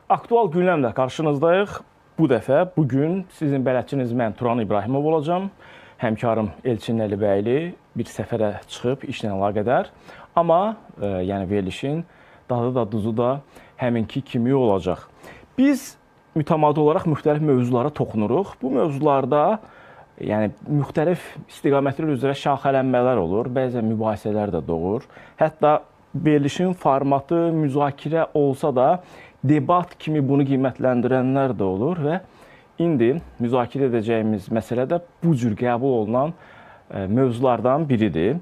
Aktual gündəmlə qarşınızdayıq. Bu dəfə, bugün sizin bələdçiniz mən Turan İbrahimov olacağam. Həmkarım Elçin Əlibəyli bir səfərə çıxıb işlə əlaqədar. Amma yəni verilişin dadı da duzu da həminki kimi olacaq. Biz mütəmadi olaraq müxtəlif mövzulara toxunuruq. Bu mövzularda yəni müxtəlif istiqamətlər üzrə şaxələnmələr olur, bəzən mübahisələr də doğur. Hətta verilişin formatı müzakirə olsa da debat kimi bunu qiymətləndirənlər də olur və indi müzakirə edəcəyimiz məsələ də bu cür qəbul olunan mövzulardan biridir.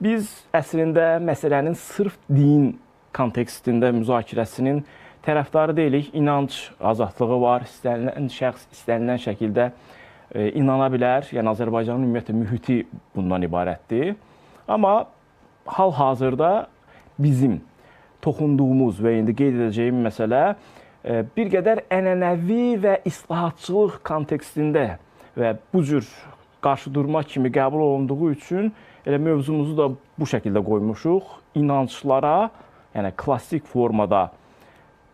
Biz əslində məsələnin sırf din kontekstində müzakirəsinin tərəfdarı deyilik. İnanc azadlığı var, istənilən şəxs istənilən şəkildə inana bilər. Yəni Azərbaycanın ümumiyyətlə mühiti bundan ibarətdir. Amma hal-hazırda bizim toxunduğumuz və indi qeyd edəcəyim məsələ bir qədər ənənəvi və islahatçılıq kontekstində və bu cür qarşıdurma kimi qəbul olunduğu üçün elə mövzumuzu da bu şəkildə qoymuşuq. İnanclara, yəni klassik formada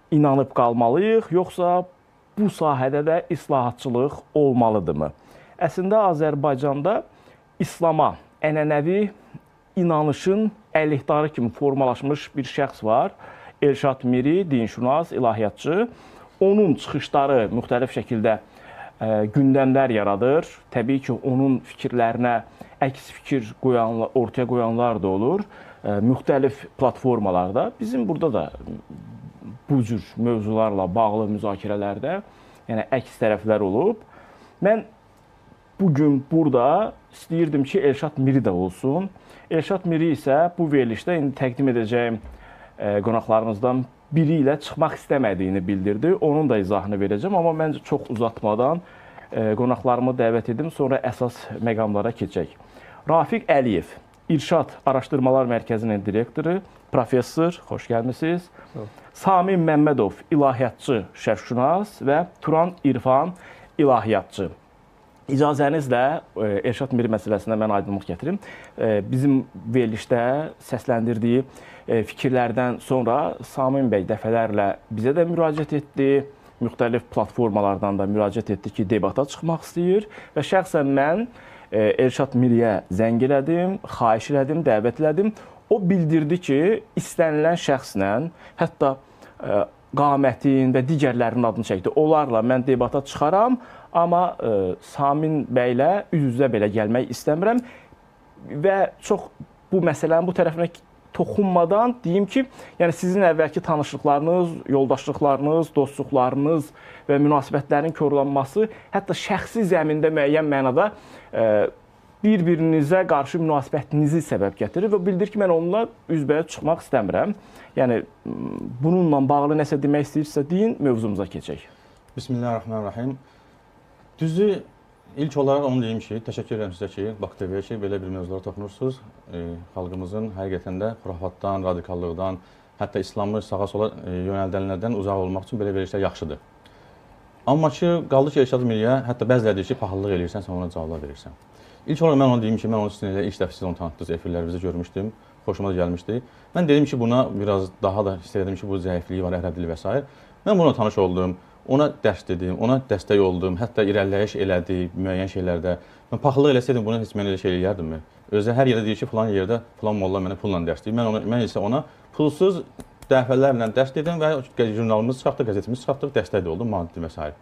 inanıb qalmalıyıq, yoxsa bu sahədə də islahatçılıq olmalıdırmı? Əslində Azərbaycanda İslama ənənəvi inanışın əleyhdarı kimi formalaşmış bir şəxs var. Elşad Miri, dinşünas, ilahiyyatçı. Onun çıxışları müxtəlif şəkildə gündəmlər yaradır. Təbii ki, onun fikirlərinə əks fikir ortaya qoyanlar da olur. Müxtəlif platformalarda. Bizim burada da bu cür mövzularla bağlı müzakirələrdə yəni əks tərəflər olub. Mən bugün burada istəyirdim ki, Elşad Miri də olsun. Elşad Miri isə bu verilişdə indi təqdim edəcəyim qonaqlarımızdan biri ilə çıxmaq istəmədiyini bildirdi. Onun da izahını verəcəm, amma məncə çox uzatmadan qonaqlarımı dəvət edim, sonra əsas məqamlara keçək. Rafiq Əliyev, İrşad Araşdırmalar Mərkəzinin direktoru, professor, xoş gəlmisiniz. Sami Məmmədov, ilahiyyatçı, şərhşünas və Turan İrfan, ilahiyyatçı. İcazənizlə Elşad Miri məsələsinə mən aydınlıq gətirim. Bizim verilişdə səsləndirdiyi fikirlərdən sonra Samin bəy dəfələrlə bizə də müraciət etdi. Müxtəlif platformalardan da müraciət etdi ki, debata çıxmaq istəyir. Və şəxsən mən Elşad Miriyə zəng elədim, xahiş elədim, dəvət elədim. O bildirdi ki, istənilən şəxslə, hətta qamətin və digərlərinin adını çəkdi. Onlarla mən debata çıxaram, amma Samin bəylə üz-üzə belə gəlmək istəmirəm və çox bu məsələnin bu tərəfinə toxunmadan deyim ki, yəni sizin əvvəlki tanışlıqlarınız, yoldaşlıqlarınız, dostluqlarınız və münasibətlərin korlanması hətta şəxsi zəmində müəyyən mənada bir-birinizə qarşı münasibətinizi səbəb gətirir və bildir ki, mən onunla üzbəyə çıxmaq istəmirəm. Yəni bununla bağlı nəsə demək istəyirsə deyin, mövzumuza keçək. Bismillahirrahmanirrahim. Düzü, ilk olaraq onu deyim ki, təşəkkür edirəm sizə ki, Bax TV-yə ki, belə bir mövzulara toxunursunuz. Xalqımızın həqiqətən də xurafatdan, radikallıqdan, hətta İslamı sağa-sola yönəldənlərdən uzaq olmaq üçün belə verilişlər yaxşıdır. Amma ki, qaldı ki, Elşad Miriyə, hətta bəziləri deyir ki, pahalılıq eləyirsən, sən ona cavablar verirsən. İlk olaraq mən onu deyim ki, mən onun sizinlə ilk dəfə siz onu tanıtdınız, efirlərimizdə görmüşdüm, xoşuma da gəlmişdi. Mən dedim ki, buna biraz daha da istəyirdim ki, bu zəifliyi var, ərəb dili və s. Mən buna tanış oldum. Ona dərs dedim, ona dəstək oldum, hətta irəliləyiş elədi müəyyən şeylərdə. Mən paxıllıq eləsəydim, bunu heç mən elə şey eləyərdimmi? Özü hər yerdə deyir ki, falan yerdə falan molla mənə pulla dərs deyir. Mən isə ona pulsuz dəfələrlə dərs dedim və jurnalımız çıxartdıq, qəzetimiz çıxartdıq, dəstək də oldum, maddi və s.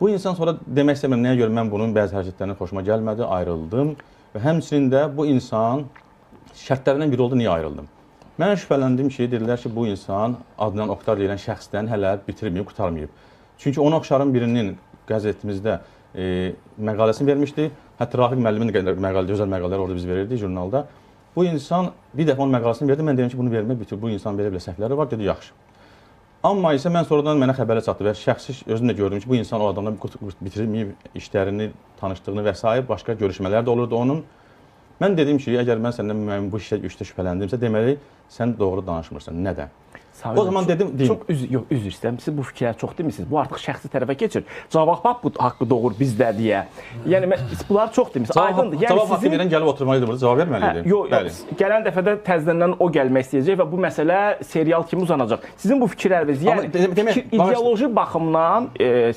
Bu insan sonra demək istəmirəm, nəyə görə mən bunun bəzi hərəkətlərinə xoşuma gəlmədi, ayrıldım və həmçinin də bu insan şərtlərindən biri oldu, niyə ayrıldım? Mən şübhələndim ki, dedilər ki, bu insan Adnan Oktar deyilən şəxsdən hələ bitirməyib, qurtarmayıb. Çünki ona oxşarın birinin qəzetimizdə məqaləsini vermişdi. Hətta Rafiq müəllimin məqalələri, gözəl məqalələr orada biz verirdik jurnalda. Bu insan bir dəfə onun məqaləsini verdi, mən dedim ki, bunu vermək bitir. Bu insan belə səhvləri var, dedi yaxşı. Amma isə mən sonradan mənə xəbərə çatdı və şəxsi özüm də gördüm ki, bu insan o adamla bitirməyib işlərini, tanışdığını və s. başqa görüşmələr də olurdu onun. Mən dedim ki, əgər mən səndən bu işdə şübhələndimsə, deməli, sən doğru danışmırsan. Nədən? O zaman dedim, deyim. Çox üzr istəyirəm. Siz bu fikirləri çox demirsiniz. Bu artıq şəxsi tərəfə keçir. Cavab bax bu haqqı doğur bizdə deyə. Yəni bunlar çox demirsiniz. Aydındır. Yəni cavab haqqı verən gəlib oturmalıydı burada, cavab verməlidir. Yox, gələn dəfədə təzədən o gəlmək istəyəcək və bu məsələ serial kimi uzanacaq. Sizin bu fikirləriniz, yəni ideoloji baxımdan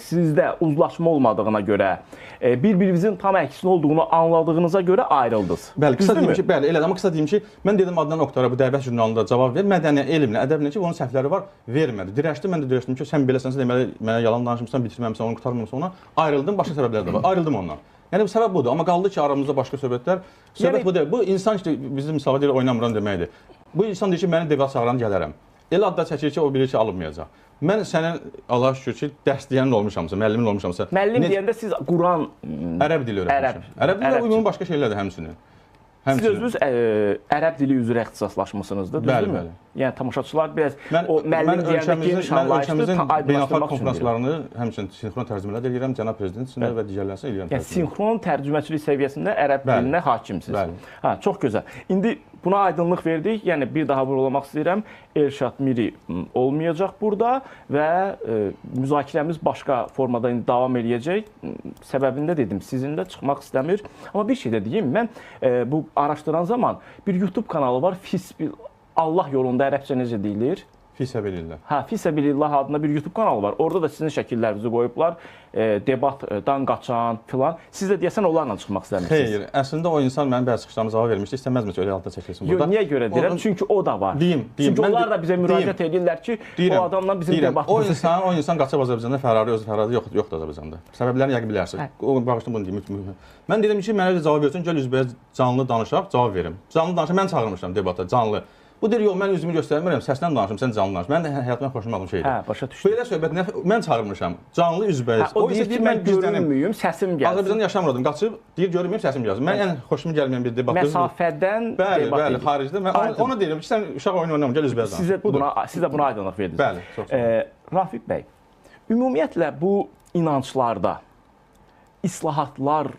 sizdə uzlaşma olmadığına görə, bir-birinizin tam əksinə olduğunu anladığınıza görə ayrıldınız. Bəli, qısa deyim ki, bəli, elə amma qısa deyim ki, mən dedim Adnan Oqtara bu dəvət jurnalında cavab ver, mədəni elmlə, ədəblə ki, onun səhvləri var, vermədi. Dirəşdi, mən də dirəşdim ki, sən beləsinsə deməli mənə yalan danışmısan, bitirməmisən, onu qurtarmamısan ona. Ayrıldım, başqa səbəblər də var. Ayrıldım ondan. Yəni bu səbəb budur, amma qaldı ki, aramızda başqa söhbətlər. Söhbət bu deyil. Bu insan ki, bizim misala deyir, oynamıram deməkdir. Bu insan deyir ki, məni dəvət çağıran gələrəm. Elə adda çəkir ki, o bilir ki, alınmayacaq. Mən sənin Allah şükür ki, dərsliyyənin olmuşamsa, müəllimin olmuşamsa. Müəllim deyəndə siz Quran, ərəb dili öyrənmişəm. Ərəb dili uyğun başqa şeylər də həmçinin. Siz özünüz ərəb dili üzrə ixtisaslaşmısınızdır, düzdürmü? Yəni tamaşaçılar biraz o müəllim deyəndə geniş anlayışlı beynəlxalq konfranslarını həmçinin sinxron tərcümələr edirəm, cənab prezident üçün və digərlərinə edirəm. Yəni sinxron tərcüməçilik səviyyəsində ərəb dilinə hakimsiniz. Bəli. Hə, çox gözəl. İndi buna aydınlıq verdik. Yəni bir daha vurğulamaq istəyirəm. Elşad Miri olmayacaq burada və müzakirəmiz başqa formada indi davam eləyəcək. Səbəbini də dedim, sizinlə çıxmaq istəmir. Amma bir şey də deyim, mən bu araşdıran zaman bir YouTube kanalı var. Allah yolunda ərəbcə necə deyilir? Fisəbilillah. Hə, Fisəbilillah adında bir YouTube kanalı var. Orada da sizin şəkillərinizi qoyublar. Debatdan qaçan filan. Siz də deyəsən onlarla çıxmaq istəmirsiniz. Xeyr, əslində o insan mənim bəzi çıxışlarıma cavab vermişdi. İstəməzmi ki, öyle halda çəkilsin burada? Yox, niyə görə deyirəm? Çünki o da var. Çünki onlar da bizə müraciət edirlər ki, o adamla bizim debatımız. O insan qaçıb Azərbaycanda Fərari, özü Fərari yoxdur Azərbaycanda. Səbəblərini yəqin bilərsiniz. O bağışlayın bunu deyim. Mən dedim ki, mənə də cavab versin, gəl üzbəüz canlı danışaq, cavab verim. Canlı danışaq, mən çağırmışam debata, canlı. Bu deyir, yox, mən üzümü göstərmirəm, səslə danışım, sən canlı danış. Mən də həyatımdan xoşum şeydir. Hə, başa düşdüm. Belə söhbət mən çağırmışam, canlı üzbəyiz. O deyir ki, mən görünmüyüm, səsim gəlsin. Azərbaycanda yaşamırdım, qaçıb, deyir, görünməyim, səsim gəlsin. Mən ən xoşum gəlməyən bir debat. Məsafədən debat edir. Bəli, xaricdə. Mən ona deyirəm ki, sən uşaq oyun oynamı, gəl üzbəyiz danış. Siz də buna aydınlıq verdiniz. Bəli, çox sağ olun. Rafiq bəy, ümumiyyətlə bu inanclarda islahatlar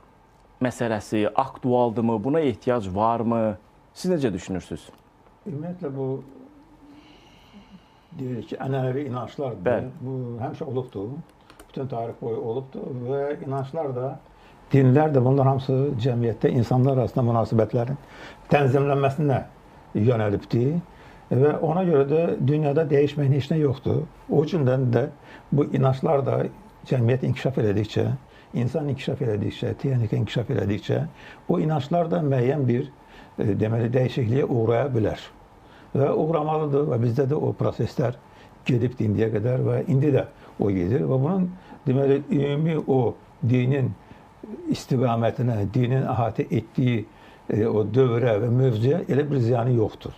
məsələsi aktualdırmı, buna ehtiyac varmı? Siz necə düşünürsünüz? Ümumiyyətlə bu deyirik ki, ənənəvi inanclardır. Bu həmişə olubdur. Bütün tarix boyu olubdur və inanclar da, dinlər də bunlar hamısı cəmiyyətdə insanlar arasında münasibətlərin tənzimlənməsinə yönəlibdir və ona görə də dünyada dəyişməyən heç nə yoxdur. O cümlədən də bu inanclar da cəmiyyət inkişaf elədikcə, insan inkişaf elədikcə, texnika inkişaf elədikcə o inanclar da müəyyən bir deməli dəyişikliyə uğraya bilər və uğramalıdır və bizdə də o proseslər gedibdir indiyə qədər və indi də o gedir və bunun deməli ümumi o dinin istiqamətinə, dinin əhatə etdiyi o dövrə və mövzuya elə bir ziyanı yoxdur.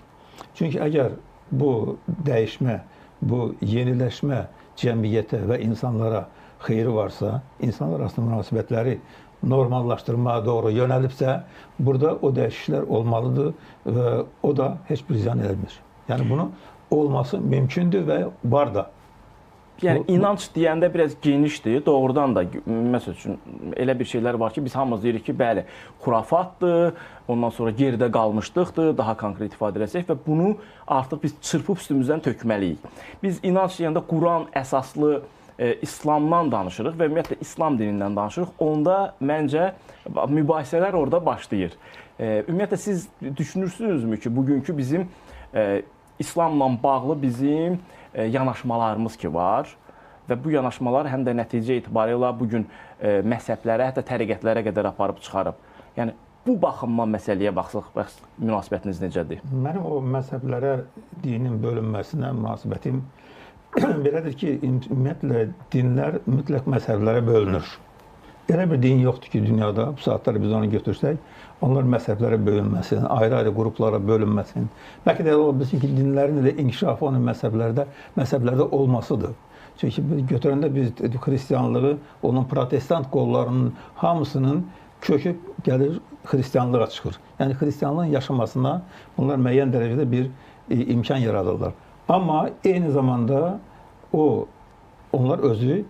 Çünki əgər bu dəyişmə, bu yeniləşmə cəmiyyətə və insanlara xeyri varsa, insanlar arasında münasibətləri normallaşdırmağa doğru yönəlibsə, burada o dəyişikliklər olmalıdır və o da heç bir ziyan eləmir. Yəni bunu olması mümkündür və var da. Yəni inanc deyəndə biraz genişdir. Doğrudan da məsəl üçün elə bir şeylər var ki, biz hamımız deyirik ki, bəli, xurafatdır, ondan sonra geridə qalmışlıqdır, daha konkret ifadə etsək və bunu artıq biz çırpıb üstümüzdən tökməliyik. Biz inanc deyəndə Quran əsaslı İslamdan danışırıq və ümumiyyətlə İslam dinindən danışırıq. Onda məncə mübahisələr orada başlayır. Ümumiyyətlə siz düşünürsünüzmü ki, bugünkü bizim İslamla bağlı bizim yanaşmalarımız ki var və bu yanaşmalar həm də nəticə etibarilə bugün məzhəblərə, hətta təriqətlərə qədər aparıb çıxarıb. Yəni bu baxımdan məsələyə baxsaq, münasibətiniz necədir? Mənim o məzhəblərə dinin bölünməsinə münasibətim belədir ki, ümumiyyətlə dinlər mütləq məzhəblərə bölünür. Elə bir din yoxdur ki, dünyada, bu saatları biz onu götürsək, onlar məzhəblərə bölünməsin, ayrı-ayrı qruplara bölünməsin. Bəlkə də ola bilsin ki, dinlərin də inkişafı onun məzhəblərdə olmasıdır. Çünki götürəndə biz xristianlığı, onun protestant qollarının hamısının kökü gəlir xristianlığa çıxır. Yəni xristianlığın yaşamasına bunlar müəyyən dərəcədə bir imkan yaradırlar. Amma eyni zamanda onlar özü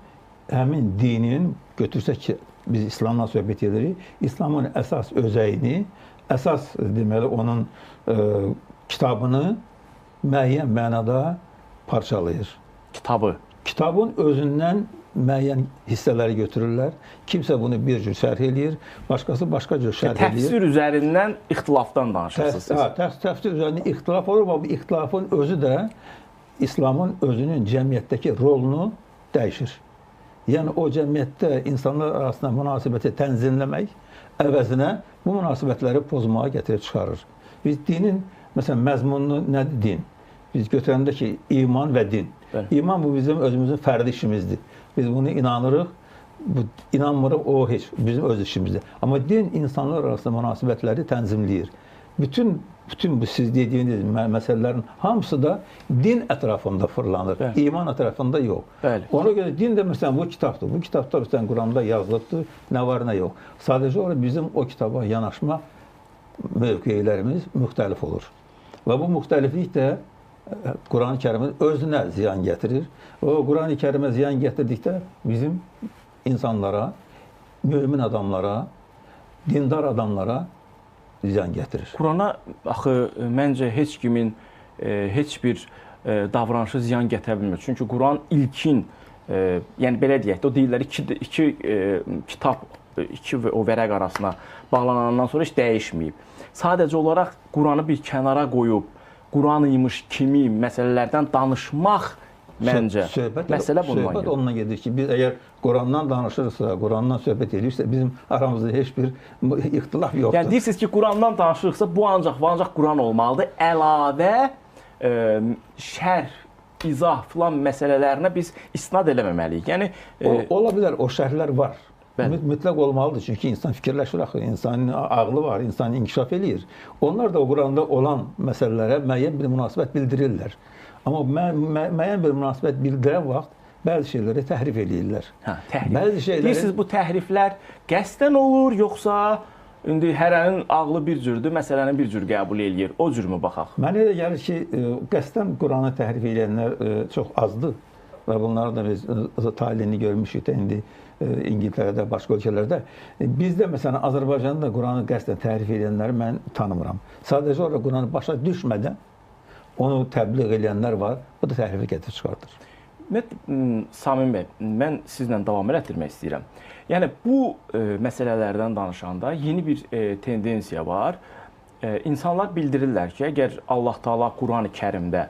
həmin dinin, götürsək ki, biz İslamdan söhbət edirik, İslamın əsas özəyini, əsas deməli onun kitabını müəyyən mənada parçalayır. Kitabı. Kitabın özündən müəyyən hissələri götürürlər. Kimsə bunu bir cür şərh eləyir, başqası başqa cür şərh eləyir. Təfsir üzərindən ixtilafdan danışırsınız siz. Təfsir üzərində ixtilaf olur, amma bu ixtilafın özü də İslamın özünün cəmiyyətdəki rolunu dəyişir. Yəni o cəmiyyətdə insanlar arasında münasibəti tənzimləmək əvəzinə bu münasibətləri pozmağa gətirib çıxarır. Biz dinin, məsələn, məzmununu nədir din? Biz götürəndə ki, iman və din. İman bu bizim özümüzün fərdi işimizdir. Biz bunu inanırıq, inanmırıq, o heç bizim öz işimizdir. Amma din insanlar arasında münasibətləri tənzimləyir. Bütün bu siz dediyiniz məsələlərin hamısı da din ətrafında fırlanır. Bəli. İman ətrafında yox. Bəli. Ona görə din də məsələn bu kitabdır. Bu kitabda məsələn Quranda yazılıbdır, nə var nə yox. Sadəcə olaraq bizim o kitaba yanaşma mövqelərimiz müxtəlif olur. Və bu müxtəliflik də Quran-ı Kərimin özünə ziyan gətirir. O Quran-ı Kərimə ziyan gətirdikdə bizim insanlara, mömin adamlara, dindar adamlara ziyan gətirir. Qurana axı məncə heç kimin heç bir davranışı ziyan gətirə bilmir. Çünki Quran ilkin, yəni belə deyək də, o deyirlər iki kitab, iki o vərəq arasına bağlanandan sonra heç dəyişməyib. Sadəcə olaraq Quranı bir kənara qoyub, Quran imiş kimi məsələlərdən danışmaq məncə məsələ bundan söhbət onunla gedir ki, biz əgər Qurandan danışırsa, Qurandan söhbət edirsə, bizim aramızda heç bir ixtilaf yoxdur. Yəni deyirsiniz ki, Qurandan danışırsa, bu ancaq Quran olmalıdır. Əlavə şərh, izah filan məsələlərinə biz istinad eləməməliyik. Yəni ola bilər, o şərhlər var. Mütləq olmalıdır, çünki insan fikirləşir axı, insanın ağlı var, insan inkişaf eləyir. Onlar da o Quranda olan məsələlərə müəyyən bir münasibət bildirirlər. Amma müəyyən bir münasibət bildirən vaxt bəzi şeyləri təhrif eləyirlər. Bəzi şeyləri... Deyirsiniz, bu təhriflər qəsdən olur, yoxsa indi hərənin ağlı bir cürdür, məsələni bir cür qəbul eləyir, o cür mü baxaq? Mənə elə gəlir ki, qəsdən Quranı təhrif eləyənlər çox azdır və bunları da biz talihini görmüşük də indi İngiltərədə, başqa ölkələrdə. Bizdə məsələn Azərbaycanda Quranı qəsdən təhrif edənləri mən tanımıram. Sadəcə olaraq Quranı başa düşmədən onu təbliğ edənlər var, bu da təhrifə gətirib çıxardır. Samim bəy, mən sizlə davam etdirmək istəyirəm. Yəni bu məsələlərdən danışanda yeni bir tendensiya var. İnsanlar bildirirlər ki, əgər Allah Taala Quran-ı Kərimdə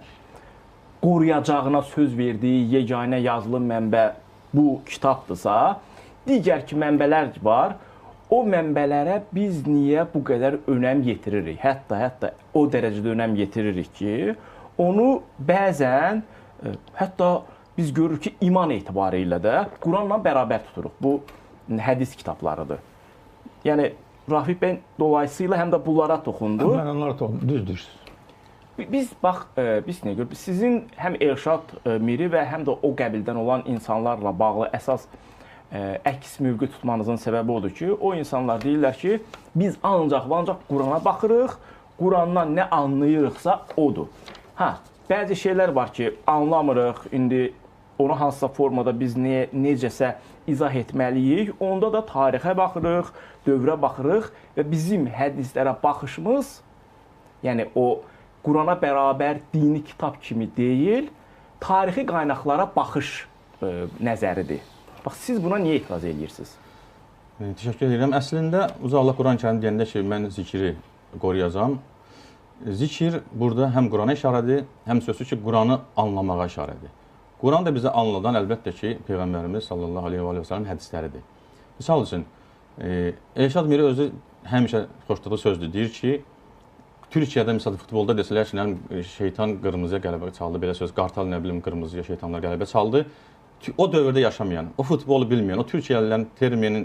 qoruyacağına söz verdiyi yeganə yazılı mənbə bu kitabdırsa, digər ki mənbələr var, o mənbələrə biz niyə bu qədər önəm yetiririk? Hətta o dərəcədə önəm yetiririk ki, onu bəzən, hətta biz görürük ki, iman etibarı ilə də Quranla bərabər tuturuq. Bu hədis kitablarıdır. Yəni, Rafiq bəy dolayısıyla həm də bunlara toxundu. Mən onlara toxundum, düzdür. Biz nə görürük? Sizin həm Elşad Miri və həm də o qəbildən olan insanlarla bağlı əsas əks mövqe tutmanızın səbəbi odur ki, o insanlar deyirlər ki, biz ancaq Qurana baxırıq, Qurandan nə anlayırıqsa odur. Bəzi şeylər var ki, anlamırıq, indi onu hansısa formada biz necəsə izah etməliyik, onda da tarixə baxırıq, dövrə baxırıq və bizim hədislərə baxışımız, yəni o Qurana bərabər dini kitab kimi deyil, tarixi qaynaqlara baxış nəzəridir. Bax, siz buna niyə etiraz edirsiniz? Təşəkkür edirəm. Əslində, Allah Quran-ı Kərim deyəndə ki, mən zikri qoruyacağam. Zikir burada həm Qurana işarədir, həm sözsüz ki, Quranı anlamağa işarədir. Quran da bizə anladan əlbəttə ki, Peyğəmbərimiz sallallahu aleyhi və səlləm hədisləridir. Misal üçün, Elşad Miri özü həmişə xoşladığı sözdür, deyir ki, Türkiyədə məsələn futbolda desələr ki, şeytan qırmızıya qələbə çaldı, belə söz, qartal nə bilim qırmızıya şeytanlar qələbə çaldı. O dövrdə yaşamayan, o futbolu bilməyən, o Türkiyəlilərin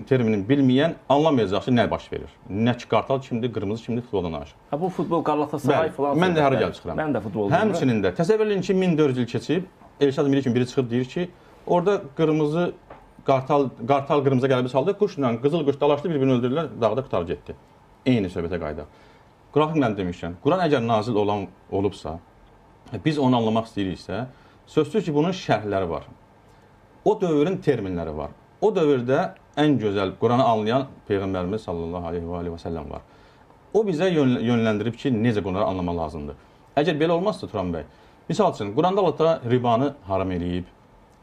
terminin bilməyən anlamayacaq ki, nə baş verir. Nə ki, qartal kimdir, qırmızı kimdir, futboldan danışır. Bu futbol Galatasaray falan. Mən də hara gəlib çıxıram. Mən də futbol. Həmçinin də təsəvvür edin ki, 1400 il keçib, Elşad Miri kimi biri çıxıb deyir ki, orada qırmızı qartal qırmızıya qələbə çaldı, quşla qızıl quş dalaşdı, bir-birini öldürdülər, dağda qutarıb getdi. Eyni söhbətə qayıdaq. Quraq mən demişkən, Quran əgər nazil olubsa, biz onu anlamaq istəyiriksə, sözsüz ki, bunun şərhləri var. O dövrün terminləri var. O dövrdə ən gözəl Quranı anlayan Peyğəmbərimiz sallallahu aleyhi və səlləm var. O bizə yönləndirib ki, necə Quranı anlamaq lazımdır. Əgər belə olmazsa Turan bəy, Misal üçün, Quranda Allah da ribanı haram eləyib.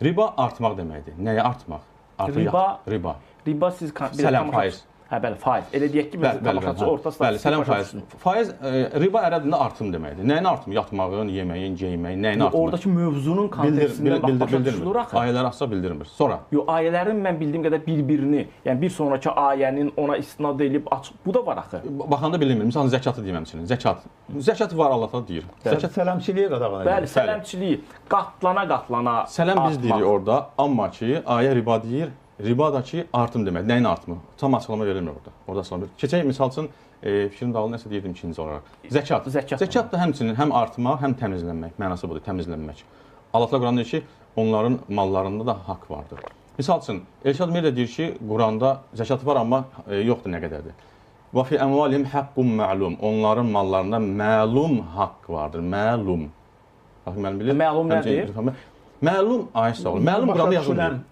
Riba artmaq deməkdir. Nəyə artmaq? Riba. Riba siz Sələm faiz. Hə, bəli, faiz. Elə deyək ki, biz tamaşaçı orta statistik sələm faiz. Faiz riba ərəb dilində artım deməkdir. Nəyin artımı? Yatmağın, yeməyin, geyməyin, nəyin artımı? Oradakı mövzunun kontekstindən başa düşülür axı. Ayələr asla bildirmir. Sonra. Yox, ayələrin mən bildiyim qədər bir-birini, yəni bir sonrakı ayənin ona istinad edib açıq. Bu da var axı. Baxanda bilinmir. Məsələn, zəkatı deyim həmçinin. Zəkat. Zəkat var, Allah da deyir. Zəkat sələmçiliyə qadağan edir. Bəli, sələmçiliyi qatlana. Sələm biz deyirik orada, amma ki, ayə riba deyir. Riba da ki, artım demək. Nəyin artımı? Tam açıqlama verilmir orada. Orada açıqlama verilmir. Keçək, misal üçün, fikrin dağılır, nəsə deyirdim ikinci olaraq. Zəkat. Zəkat da həmçinin həm artmaq, həm təmizlənmək. Mənası budur, təmizlənmək. Allah Quranda deyir ki, onların mallarında da haqq vardır. Misal üçün, Elşad Mir də deyir ki, Quranda zəkat var, amma yoxdur nə qədərdir. Və fi əmvalihim haqqun ma'lum. Onların mallarında məlum haqq vardır. Məlum. Baxın, mən bilir. Məlum nədir? Məlum, ay sağ ol. Məlum Quranda yazılmır.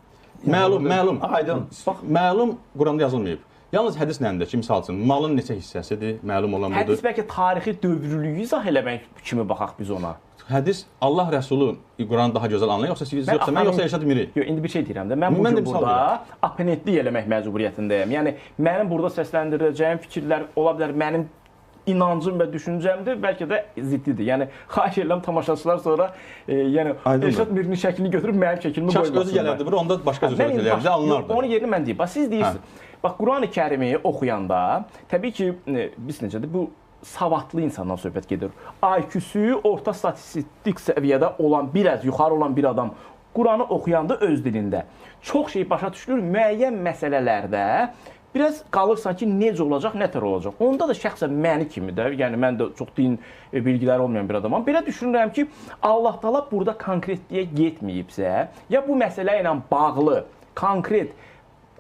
Məlum. Aydın. Bax, məlum Quranda yazılmayıb. Yalnız hədis nəyində ki, misal üçün, malın neçə hissəsidir, məlum olan budur. Hədis bəlkə tarixi dövrlüyü izah eləmək kimi baxaq biz ona. Hədis Allah Rəsulu Quranı daha gözəl anlayır, yoxsa siz yoxsa mən yoxsa Elşad Miri? Yox, indi bir şey deyirəm də. Mən bu gün burada oponentlik eləmək məcburiyyətindəyəm. Yəni mənim burada səsləndirəcəyim fikirlər ola bilər mənim inancım və düşüncəmdir, bəlkə də ziddidir. Yəni xahiş edirəm tamaşaçılar sonra yəni Elşad Mirinin şəklini götürüb mənim şəklimi qoymasınlar. Kaş özü gələrdi bura, onda başqa söz eləyərdi, anlardı. Onun yerini mən deyim. Bax siz deyirsiniz. Bax Qurani-Kərimi oxuyanda təbii ki biz necədir bu savadlı insandan söhbət gedir. IQ-sü orta statistik səviyyədə olan, biraz yuxarı olan bir adam Quranı oxuyanda öz dilində çox şey başa düşülür, müəyyən məsələlərdə biraz qalırsan ki, necə olacaq, nətər olacaq. Onda da şəxsən məni kimi də, yəni mən də çox din bilgiləri olmayan bir adamam. Belə düşünürəm ki, Allah Taala burada konkretliyə getməyibsə, ya bu məsələ ilə bağlı, konkret,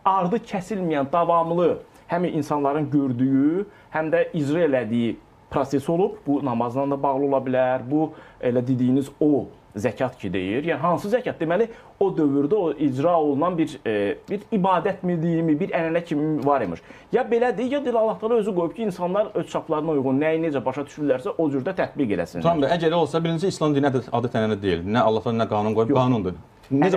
ardı kəsilməyən, davamlı həm insanların gördüyü, həm də icra elədiyi proses olub. Bu namazla da bağlı ola bilər. Bu elə dediyiniz o zəkat ki deyir. Yəni hansı zəkat? Deməli o dövrdə o icra olunan bir ibadət mi deyimi, bir ənənə kimi var imiş. Ya belədir, ya da Allah Taala özü qoyub ki, insanlar öz çaplarına uyğun nəyi necə başa düşürlərsə o cürdə tətbiq eləsinlər. Tamam da, əgər olsa birinci İslam dini adət-ənənə deyil. Nə Allah Taala nə qanun qoyub, qanundur. Necə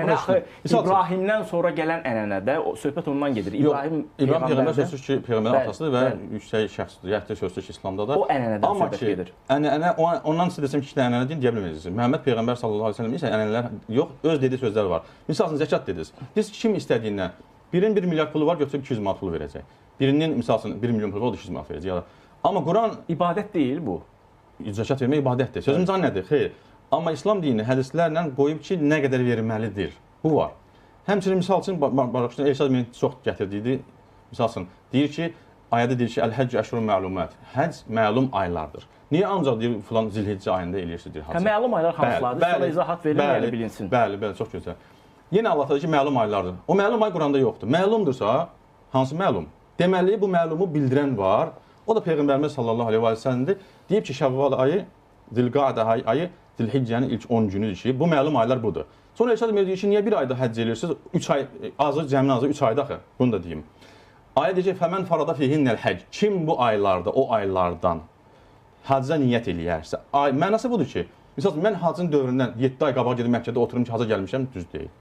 İbrahimdən sonra gələn ənənədə söhbət ondan gedir. İbrahim peyğəmbər sözsüz ki, peyğəmbərin atasıdır və yüksək şəxsdir. Yəni sözsüz ki, İslamda da. O ənənədən söhbət gedir. Ənənə ondan siz desəm ki, iki dənə ənənə deyin, deyə bilməzsiniz. Məhəmməd peyğəmbər sallallahu əleyhi və səlləm isə ənənələr yox, öz dediyi sözlər var. Məsələn, zəkat dediniz. Biz kim istədiyindən birinin 1 milyard pulu var, götürüb 200 manat pul verəcək. Birinin məsələn 1 milyon pulu var, 200 manat verəcək. Amma Quran ibadət deyil bu. Zəkat vermək ibadətdir. Sözün canı nədir? Xeyr. Amma İslam dini hədislərlə qoyub ki, nə qədər verilməlidir. Bu var. Həmçinin misal üçün Elşad Mir çox gətirdiyi misal üçün deyir ki, ayədə deyir ki, əl-həcc əşhurun məlumət. Həcc məlum aylardır. Niyə ancaq deyir filan Zilhiccə ayında eləyirsiz deyir həcc? Məlum aylar hansılardır? Sonra izahat verin, elə bilinsin. Bəli, çox gözəl. Yenə Allah deyir ki, məlum aylardır. O məlum ay Quranda yoxdur. Məlumdursa, hansı məlum? Deməli bu məlumu bildirən var. O da Peyğəmbərimiz sallallahu əleyhi və səlləmdir. Deyib ki, Şəvval ayı, Zilqadə ayı Zilhiccənin ilk 10 günüdür ki, bu məlum aylar budur. Sonra Elşad Mir deyir ki, niyə bir ayda həcc edirsiniz? 3 ay, cəmin azı 3 ayda axı. Bunu da deyim. Ayə deyir ki, fəmən farada fihinnəl həcc. Kim bu aylarda, o aylardan həcca niyyət eləyərsə, mənası budur ki, məsələn, mən hacın dövründən 7 ay qabaq gedib Məkkədə oturum ki, hacca gəlmişəm, düz deyil.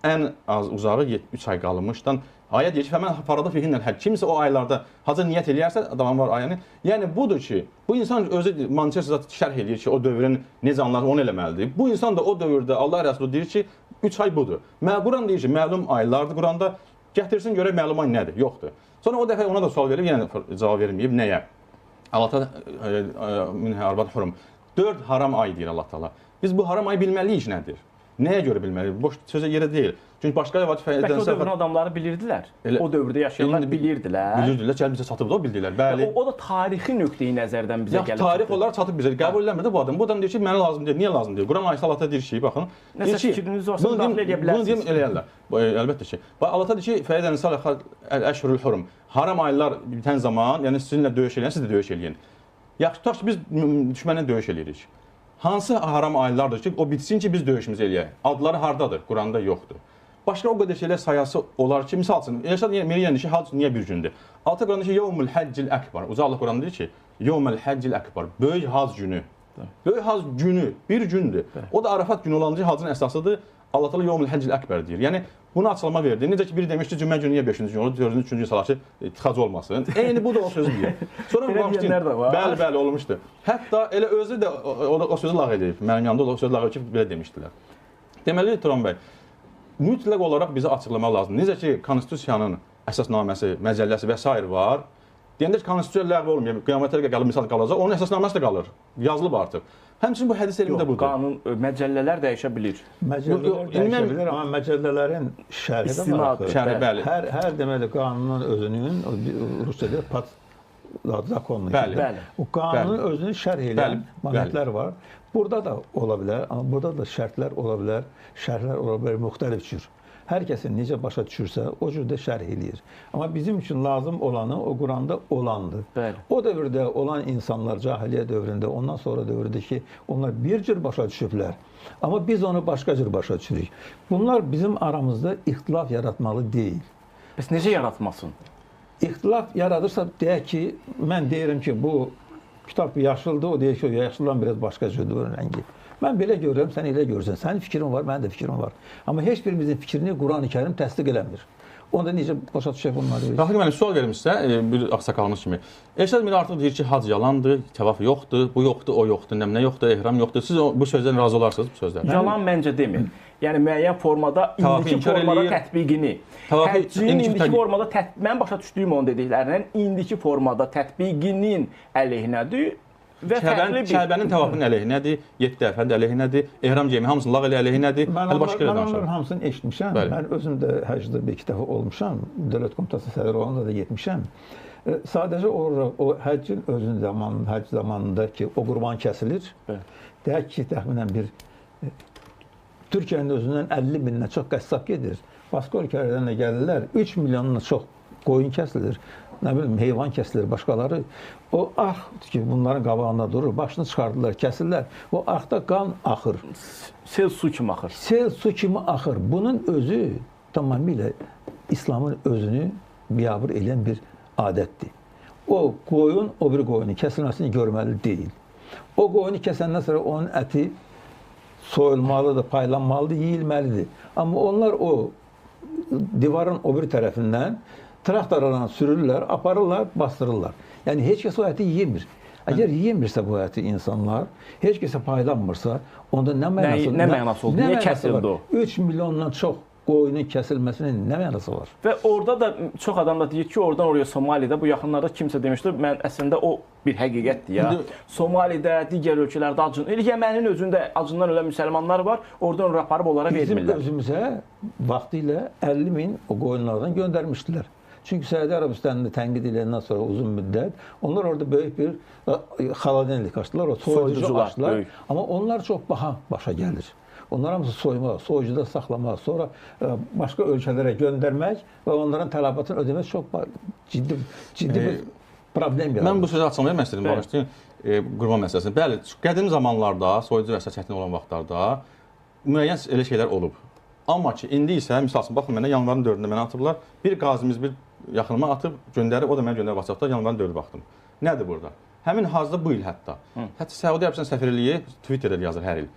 Ən az uzağı 3 ay qalmışdan ayə deyir ki, fəmən farada fihinnəl həcc. Kimsə o aylarda hacca niyyət eləyərsə, davam var ayəni. Yəni budur ki, bu insan özü Manchester şərh eləyir ki, o dövrün necə anlar onu eləməlidir. Bu insan da o dövrdə Allah Rəsulu deyir ki, 3 ay budur. Quran deyir ki, məlum aylardır Quranda. Gətirsin görək məlum ay nədir? Yoxdur. Sonra o dəfə ona da sual verib, yenə cavab verməyib. Nəyə? Allah Təala minhə arbaət hurum. 4 haram ay deyir Allah Təala. Biz bu haram ayı bilməliyik nədir? Nəyə görə bilməliyik? Boş sözə yerə deyil. Çünki başqa rivayət bəlkə o dövrün adamları bilirdilər. O dövrdə yaşayanlar bilirdilər. Bilirdilər, gəlib bizə çatıb da o bildilər. Bəli. O da tarixi nöqteyi nəzərdən bizə gəlir. Tarix olaraq çatıb bizə. Qəbul eləmir də bu adam. Bu adam deyir ki, mənə lazım deyil. Niyə lazım deyil? Quran ayəsi Allah Təala deyir ki, baxın. Nəsə fikriniz varsa daxil edə bilərsiniz. Bunu deyim eləyərlər. Əlbəttə ki. Bax Allah Təala deyir ki, fəidən salihə əl-əşhurul hurum. Haram aylar bitən zaman, yəni sizinlə döyüş eləyən, siz də döyüş eləyin. Yaxşı, tutaq ki, biz düşmənlə döyüş eləyirik. Hansı haram aylardır ki, o bitsin ki, biz döyüşümüzü eləyək? Adları hardadır? Quranda yoxdur. Başqa o qədər şeylər sayası olar ki, misal üçün, Elşad Mir deyir ki, hac niyə bir gündür? Altı Quranda ki, Yevmul Həccil Əkbar. Uca Allah Quranda deyir ki, Yevmul Həccil Əkbar. Böyük hac günü. Böyük hac günü, bir gündür. O da Arafat günü olan hacın əsasıdır. Allah Teala Yevmül Həccil Əkbər deyir. Yəni bunu açıqlama verdi. Necə ki biri demişdi cümə günü niyə 5-ci gün olur, 4-cü, 3-cü gün salar ki, tıxac olmasın. Eyni bu da o sözü deyir. Sonra deyənlər də var. Bəli, olmuşdu. Hətta elə özü də o sözü lağ edib. Mənim yanımda o sözü lağ edib ki, belə demişdilər. Deməli Turan bəy, mütləq olaraq bizə açıqlamaq lazımdır. Necə ki konstitusiyanın əsasnaməsi, məcəlləsi və s. var. Deyəndə ki, konstitusiya ləğv olmuyor, qiyamətə qalır, misal qalacaq, onun əsasnaməsi də qalır. Yazılıb artıq. Həmçinin bu hədis elmi də budur. Qanun, məcəllələr dəyişə bilir. Məcəllələr dəyişə bilir, amma məcəllələrin şərhi də var. Şərhi, bəli. Hər deməli qanunun özünün, Rusiyada zakonlu. Bəli. O qanunun özünü şərh edən momentlər var. Burada da ola bilər, amma burada da şərtlər ola bilər, şərhlər ola bilər müxtəlif cür. Hər kəsin necə başa düşürsə, o cürdə şərh eləyir. Amma bizim üçün lazım olanı o Quranda olandır. Bəli. O dövrdə olan insanlar, cahiliyyə dövründə, ondan sonra dövrdə ki, onlar bir cür başa düşüblər. Amma biz onu başqa cür başa düşürük. Bunlar bizim aramızda ixtilaf yaratmalı deyil. Bəs necə yaratmasın? İxtilaf yaradırsa, deyək ki, mən deyirəm ki, bu kitab yaşıldır, o deyək ki, yaşlıdan biraz başqa cürdür rəngi. Mən belə görürəm, sən elə görürsən. Sənin fikrin var, mənim də fikrim var. Amma heç birimizin fikrini Quran-ı Kərim təsdiq eləmir. Onda necə başa düşək bunları? Rafiq müəllim, sual verim sizə, bir ağsaqqalımız kimi. Elşad Miri artıq deyir ki, hac yalandır, təvaf yoxdur, bu yoxdur, o yoxdur, nə yoxdur, ehram yoxdur. Siz bu sözdən razı olarsınız bu sözlərdən? Yalan məncə demir. Yəni müəyyən formada, indiki formada tətbiqini. Həccin indiki formada, mən başa düşdüyüm onun dediklərindən, indiki formada tətbiqinin əleyhinədir. Kəbənin təvafının əleyhinədir, 7 dəfənin əleyhinədir, ehram geyimi hamısının lağ ilə əleyhinədir. Mən onların hamısını eşitmişəm. Mən özüm də həcdə bir iki dəfə olmuşam. Dövlət Komitəsi sədri olanda da getmişəm. Sadəcə o həccin özün zamanı, həcc zamanında ki, o qurban kəsilir. Deyək ki, təxminən bir Türkiyənin özündən 50 mindən çox qəssab gedir. Başqa ölkələrdən də gəlirlər. 3 milyondan çox qoyun kəsilir. Nə bilim, heyvan kəsilir, başqaları. O ax ki, bunların qabağında durur, başını çıxardılar, kəsirlər. O axda qan axır. Sel su kimi axır. Sel su kimi axır. Bunun özü tamamilə İslamın özünü biabır edən bir adətdir. O qoyun, o bir qoyunun kəsilməsini görməli deyil. O qoyunu kəsəndən sonra onun əti soyulmalıdır, paylanmalıdır, yeyilməlidir. Amma onlar o divarın o bir tərəfindən traktorlarla sürürlər, aparırlar, bastırırlar. Yəni, heç kəs o əti yiyemir. Əgər yiyemirsə bu əti insanlar, heç kəsə paylanmırsa, onda nə mənası oldu? Niyə kəsildi o? 3 milyondan çox qoyunun kəsilməsinin nə mənası var? Və orada da çox adam da deyir ki, oradan oraya Somalidə, bu yaxınlarda kimsə demişdir, mən əslində o bir həqiqətdir ya. Somalidə, digər ölkələrdə acın, elə Yəmənin özündə acından ölə müsəlmanlar var, oradan oraya aparıb onlara vermirlər. Bizim özümüzə vaxtilə 50 min o qoyunlardan göndərmişdilər. Çünki Səudiyyə Ərəbistanını tənqid edəndən sonra uzun müddət, onlar orada böyük bir xaladenlik açdılar, o soyucu açdılar. Amma onlar çox baha başa gəlir. Onlar hamısı soymaq, soyucuda saxlamaq, sonra başqa ölkələrə göndərmək və onların tələbatını ödəmək çox ciddi bir problem yaradır. Mən bu sözü açıqlamaq istəyirəm, bağışlayın, qurban məsələsini. Bəli, qədim zamanlarda, soyucu və çətin olan vaxtlarda müəyyən elə şeylər olub. Amma ki, indi isə, misal üçün, baxın mənə, yanvarın 4-də mənə atıblar, bir qazimiz bir yaxınıma atıb, göndərib, o da mənə göndərib WhatsApp-da, yanvarın 4-də baxdım. Nədir burada? Həmin hazda bu il hətta. Hətta Səudiyyə Ərəbistan səfirliyi Twitterdə yazır hər il.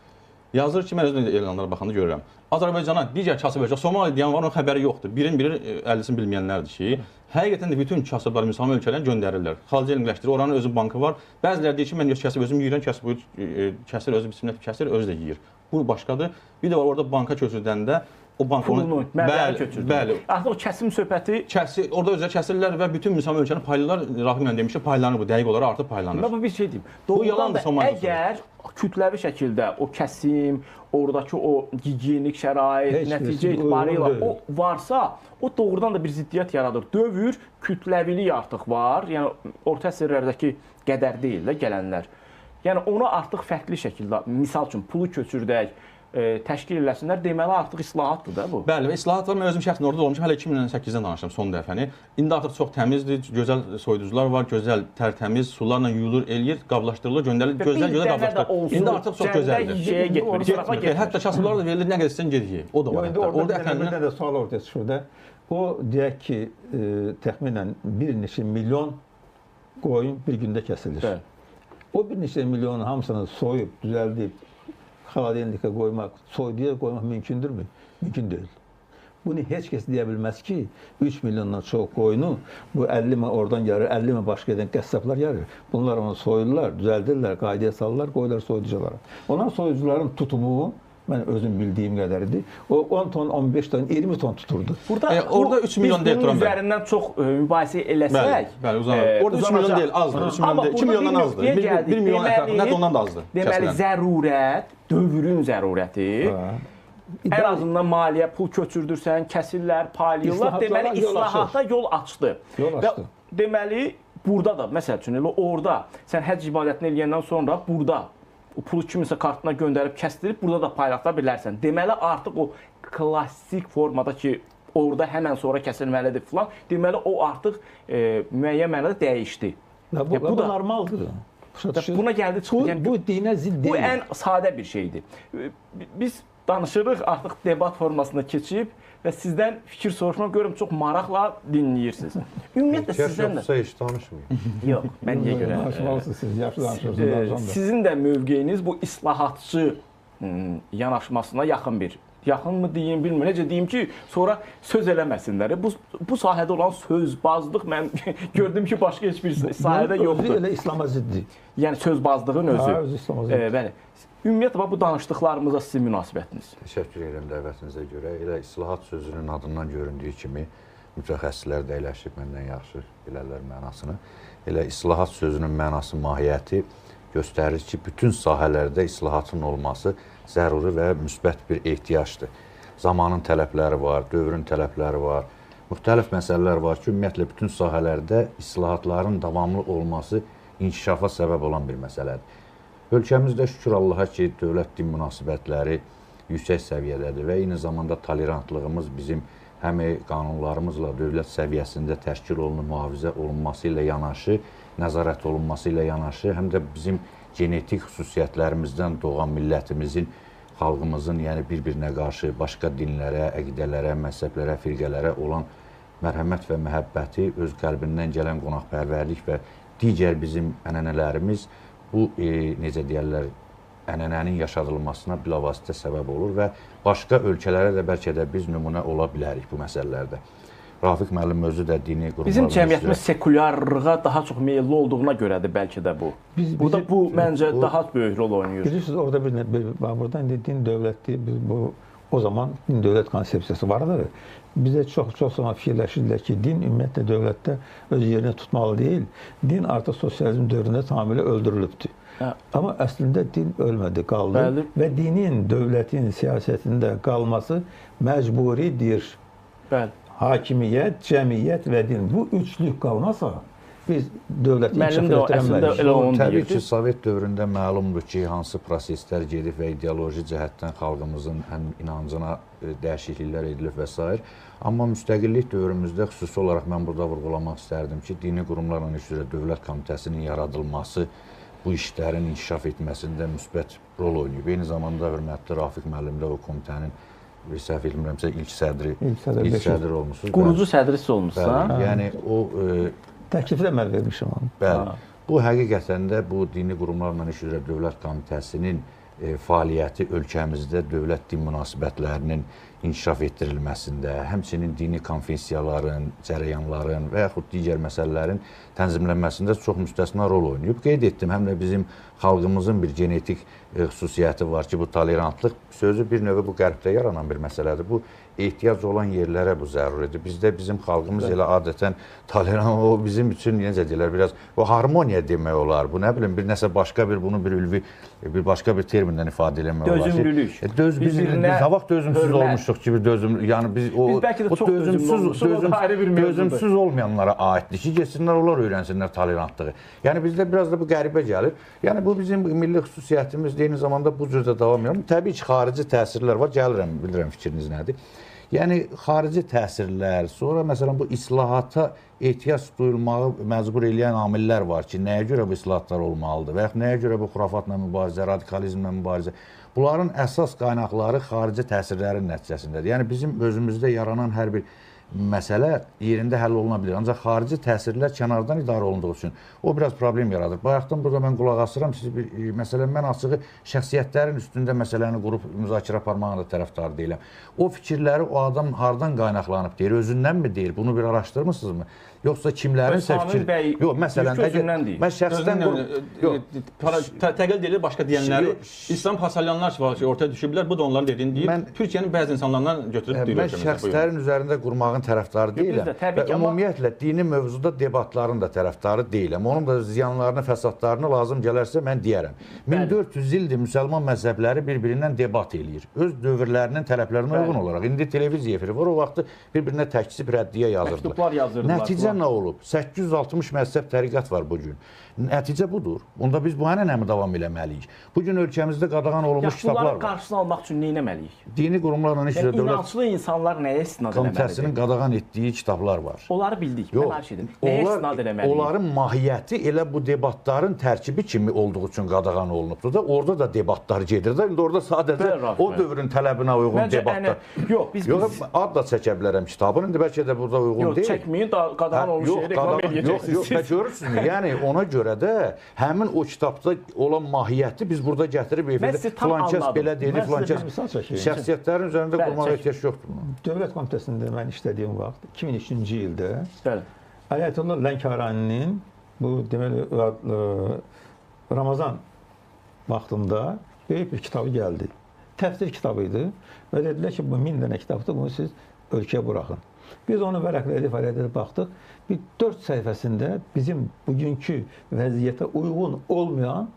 Yazır ki, mən özümdə elanlara baxanda görürəm. Azərbaycana digər kasıb ölkə, Somali deyən var, onun xəbəri yoxdur. Biri 50-sini bilməyənlərdir ki, həqiqətən də bütün kasıblar müsəlman ölkələrini göndərirlər. Xarici elmləşdirir, oranın özü bankı var. Bəziləri deyir ki, mən kəsib özüm yeyirəm, kəsir özü biçimdə kəsir, özü də yeyir. Bu başqadır. Bir də var orada banka köçürdəndə o bank onu bəli. Artıq o kəsim söhbəti orada özləri kəsirlər və bütün müsəlman ölkəni paylayırlar. Rahim müəllim demişdi, paylanır bu, dəqiq olaraq artıq paylanır. Mən bir şey deyim. Doğrudan da əgər kütləvi şəkildə o kəsim, oradakı o gigiyenik şərait, nəticə etibarıyla o varsa, o doğrudan da bir ziddiyyət yaradır. Dövr, kütləvilik artıq var. Yəni orta əsrlərdəki qədər deyil də gələnlər. Yəni ona artıq fərqli şəkildə, misal üçün pulu köçürdək, təşkil eləsinlər, deməli artıq islahatdır da bu. Bəli, islahat var. Mən özüm şəxsən orada olmuşam. Hələ 2008-dən danışdım son dəfəni. İndi artıq çox təmizdir, gözəl soyuducular var, gözəl, tərtəmiz sularla yuyulur, eləyir, qablaşdırılır, göndərilir, gözəl qablaşdırılır. İndi artıq çox gözəldir. Hətta kasıblara da verilir, nə qədər istəyən gedir. O da var. Orada bir də sual ortaya çıxır da. O deyək ki, təxminən bir neçə milyon qoyun bir gündə kəsilir. o bir neçə milyonun hamısını soyub, düzəldib, xaladelnikə qoymaq, soyduya qoymaq mümkündürmü? Mümkün deyil. Bunu heç kəs deyə bilməz ki, 3 milyondan çox qoyunu, bu 50 min oradan gəlir, 50 min başqa edən qəssablar gəlir. Bunlar onu soyurlar, düzəldirlər, qaydaya salırlar, qoyurlar soyuduculara. Onların soyuducuların tutumu, mən özüm bildiyim qədəridir. O 10 ton, 15 ton, 20 ton tuturdu. Orada 3 milyon deyil Turan bəy. Biz bunun üzərindən çox mübahisə eləsək, bəli, uzanır. Orada 3 milyon deyil, azdır. 3 milyon deyil, 2 milyondan azdır. 1 milyon ətrafında, hətta ondan da azdır. Deməli, zərurət, dövrün zərurəti, ən azından maliyyə, pul köçürdürsən, kəsirlər, paylayırlar, deməli, islahata yol açdı. Və deməli, burada da, məsəl üçün, orada sən həcc ibadətini eləyəndən sonra burada o pulu kiminsə kartına göndərib, kəsdirib, burada da paylaşdıra bilərsən. Deməli, artıq o klassik formada ki, orada həmən sonra kəsilməlidir filan, deməli, o artıq müəyyən mənada dəyişdi. Bu da normaldır. Buna gəldi çıxdı. Bu dinə zidd deyil. Bu ən sadə bir şeydir. Biz danışırıq, artıq debat formasında keçib və sizdən fikir soruşmaq görürüm, çox maraqla dinləyirsiniz. Ümumiyyətlə sizdən də... Yoxsa heç danışmayın. Yox, mən niyə görə... Danışmalısınız, siz yaxşı danışırsınız. Sizin də mövqeyiniz bu islahatçı yanaşmasına yaxın bir. Yaxın mı deyim, bilmirəm. Necə deyim ki, sonra söz eləməsinlər. Bu sahədə olan sözbazlıq mən gördüm ki, başqa heç bir sahədə yoxdur. Elə İslama ziddir. Yəni sözbazlığın özü. Öz İslama ziddir. Bəli. Ümumiyyətlə, bu danışdıqlarımıza sizin münasibətiniz? Təşəkkür edirəm dəvətinizə görə. Elə islahat sözünün adından göründüyü kimi, mütəxəssislər də eləşib məndən yaxşı bilərlər mənasını. Elə islahat sözünün mənası, mahiyyəti göstərir ki, bütün sahələrdə islahatın olması zəruri və müsbət bir ehtiyacdır. Zamanın tələbləri var, dövrün tələbləri var, müxtəlif məsələlər var ki, ümumiyyətlə bütün sahələrdə islahatların davamlı olması inkişafa səbəb olan bir məsələdir. Ölkəmizdə şükür Allaha ki, dövlət-din münasibətləri yüksək səviyyədədir və eyni zamanda tolerantlığımız bizim həm qanunlarımızla dövlət səviyyəsində təşkil olunub, mühafizə olunması ilə yanaşı, nəzarət olunması ilə yanaşı, həm də bizim genetik xüsusiyyətlərimizdən doğan millətimizin, xalqımızın, yəni bir-birinə qarşı başqa dinlərə, əqidələrə, məzhəblərə, firqələrə olan mərhəmət və məhəbbəti, öz qəlbindən gələn qonaqpərvərlik və digər bizim ənənələrimiz bu, necə deyərlər, ənənənin yaşadılmasına bilavasitə səbəb olur və başqa ölkələrə də bəlkə də biz nümunə ola bilərik bu məsələlərdə. Rafiq müəllim özü də dini qurumlarımız... Bizim cəmiyyətimiz sekulyarlığa daha çox meyilli olduğuna görədir bəlkə də bu. Burada bu, məncə, daha böyük rol oynayır. Bilirsiniz, orada burada indi din dövlətdir, o zaman din dövlət konsepsiyası vardı. Bizə çox zaman fikirləşirlər ki, din ümumiyyətlə dövlətdə öz yerini tutmalı deyil. Din artıq sosializm dövründə tamamilə öldürülübdür. Amma əslində din ölmədi, qaldı. Bəli. Və dinin, dövlətin siyasətində qalması məcburidir. Bəli. Hakimiyyət, cəmiyyət və din. Bu üçlük qalmasa, biz dövləti inkişaf etdirəməliyik. Təbii ki, Sovet dövründə məlumdur ki, hansı proseslər gedib və ideoloji cəhətdən xalqımızın həm inancına dəyişikliklər edilib və s. Amma müstəqillik dövrümüzdə xüsusi olaraq mən burada vurğulamaq istərdim ki, dini qurumlarla iş üzrə Dövlət Komitəsinin yaradılması bu işlərin inkişaf etməsində müsbət rol oynayıb. Eyni zamanda hörmətli Rafiq müəllim də o komitənin səhv etmirəmsə ilk sədri olmuşsunuz. Qurucu sədrisi olmuşsan. Yəni o təklifi də mən vermişəm onu. Bəli. Bu həqiqətən də bu dini qurumlarla iş üzrə Dövlət Komitəsinin fəaliyyəti ölkəmizdə dövlət-din münasibətlərinin inkişaf etdirilməsində, həmçinin dini konfessiyaların, cərəyanların və yaxud digər məsələlərin tənzimlənməsində çox müstəsna rol oynayıb. Qeyd etdim, həm də bizim xalqımızın bir genetik xüsusiyyəti var ki, bu tolerantlıq sözü bir növü bu qərbdə yaranan bir məsələdir. Bu ehtiyac olan yerlərə bu zəruridir. Bizdə bizim xalqımız elə adətən tolerant, o bizim üçün necə deyirlər, biraz o harmoniya demək olar. Bu nə bilim, bir nəsə başqa bir, bunu bir ülvi, bir başqa bir termindən ifadə eləmək olar. Dözümlülük. Biz nə vaxt dözümsüz olmuşduq ki, yəni biz bəlkə də çox dözümsüz olmayanlara aiddir ki, geçsinlər, onlar öyrənsinlər tolerantlığı. Yəni bizdə biraz da bu qəribə gəlir. Yəni bu bizim milli xüsusiyyətimiz eyni zamanda bu cürdə davam edir. Təbii ki, xarici təsirlər var. Gəlirəm, bilirəm fikriniz nədir. Yəni xarici təsirlər, sonra məsələn bu islahata ehtiyac duyulmağı məcbur eləyən amillər var ki, nəyə görə bu islahatlar olmalıdır və yaxud nəyə görə bu xurafatla mübarizə, radikalizmlə mübarizə. Bunların əsas qaynaqları xarici təsirlərin nəticəsindədir. Yəni bizim özümüzdə yaranan hər bir məsələ yerində həll oluna bilər. Ancaq xarici təsirlər kənardan idarə olunduğu üçün o biraz problem yaradır. Bayaqdan burada mən qulaq asıram, siz bir məsələn mən açığı şəxsiyyətlərin üstündə məsələni qurub müzakirə aparmağına da tərəfdar deyiləm. O fikirləri o adam hardan qaynaqlanıb deyir, özündənmi deyir? Bunu bir araşdırmısınızmı? Yoxsa kimlərin fikir? Yox, məsələn, mən şəxsdən təqlid edilir başqa deyənləri. İslam Pasalyanlar ki, ortaya düşüblər. Bu da onların dediyini deyir. Türkiyənin bəzi insanlarından götürüb deyir. Mən şəxslərin üzərində qurmağın tərəfdarı deyiləm. Və ümumiyyətlə dini mövzuda debatların da tərəfdarı deyiləm. Onun da ziyanlarını, fəsadlarını lazım gələrsə mən deyərəm. 1400 ildir müsəlman məzhəbləri bir-birindən debat eləyir. Öz dövrlərinin tələblərinə uyğun olaraq. İndi televiziya efiri var. O vaxtı bir-birinə təkzib rəddiyə yazırdılar. Nəticə nə olub? 860 məzhəb təriqət var bugün. Nəticə budur. Onda biz bu ənənəmi davam eləməliyik. Bugün ölkəmizdə qadağan olunmuş kitablar var. Bunların qarşısını almaq üçün nə etməliyik? Dini qurumlarla iş dövlət İnançlı insanlar nəyə istinad eləməlidir? Komitəsinin qadağan etdiyi kitablar var. Onları bildik. Mən arz edim. Nəyə istinad eləməliyik? Onların mahiyyəti elə bu debatların tərkibi kimi olduğu üçün qadağan olunubdur da. Orada da debatlar gedir də. İndi orada sadəcə o dövrün tələbinə uyğun debatlar. Yox, ad da çəkə bilərəm kitabın. İndi bəlkə də burada uyğun deyil. Yox, çəkməyin, qadağan olmuş şeyi reklam edəcəksiniz. Yox, görürsünüz. Yəni ona görə də həmin o kitabda olan mahiyyəti biz burada gətirib filankəs belə deyir, filankəs şəxsiyyətlərin üzərində qurmağa ehtiyac yoxdur. Dövlət Komitəsində mən işlədiyim vaxt 2003-cü ildə Ayətullah Lənkəraninin bu deməli Ramazan vaxtında böyük bir kitabı gəldi. Təfsir kitabı idi və dedilər ki, bu 1000 dənə kitabdır, bunu siz ölkəyə buraxın. Biz onu vərəqləyib baxdıq. Bir 4 səhifəsində bizim bugünkü vəziyyətə uyğun olmayan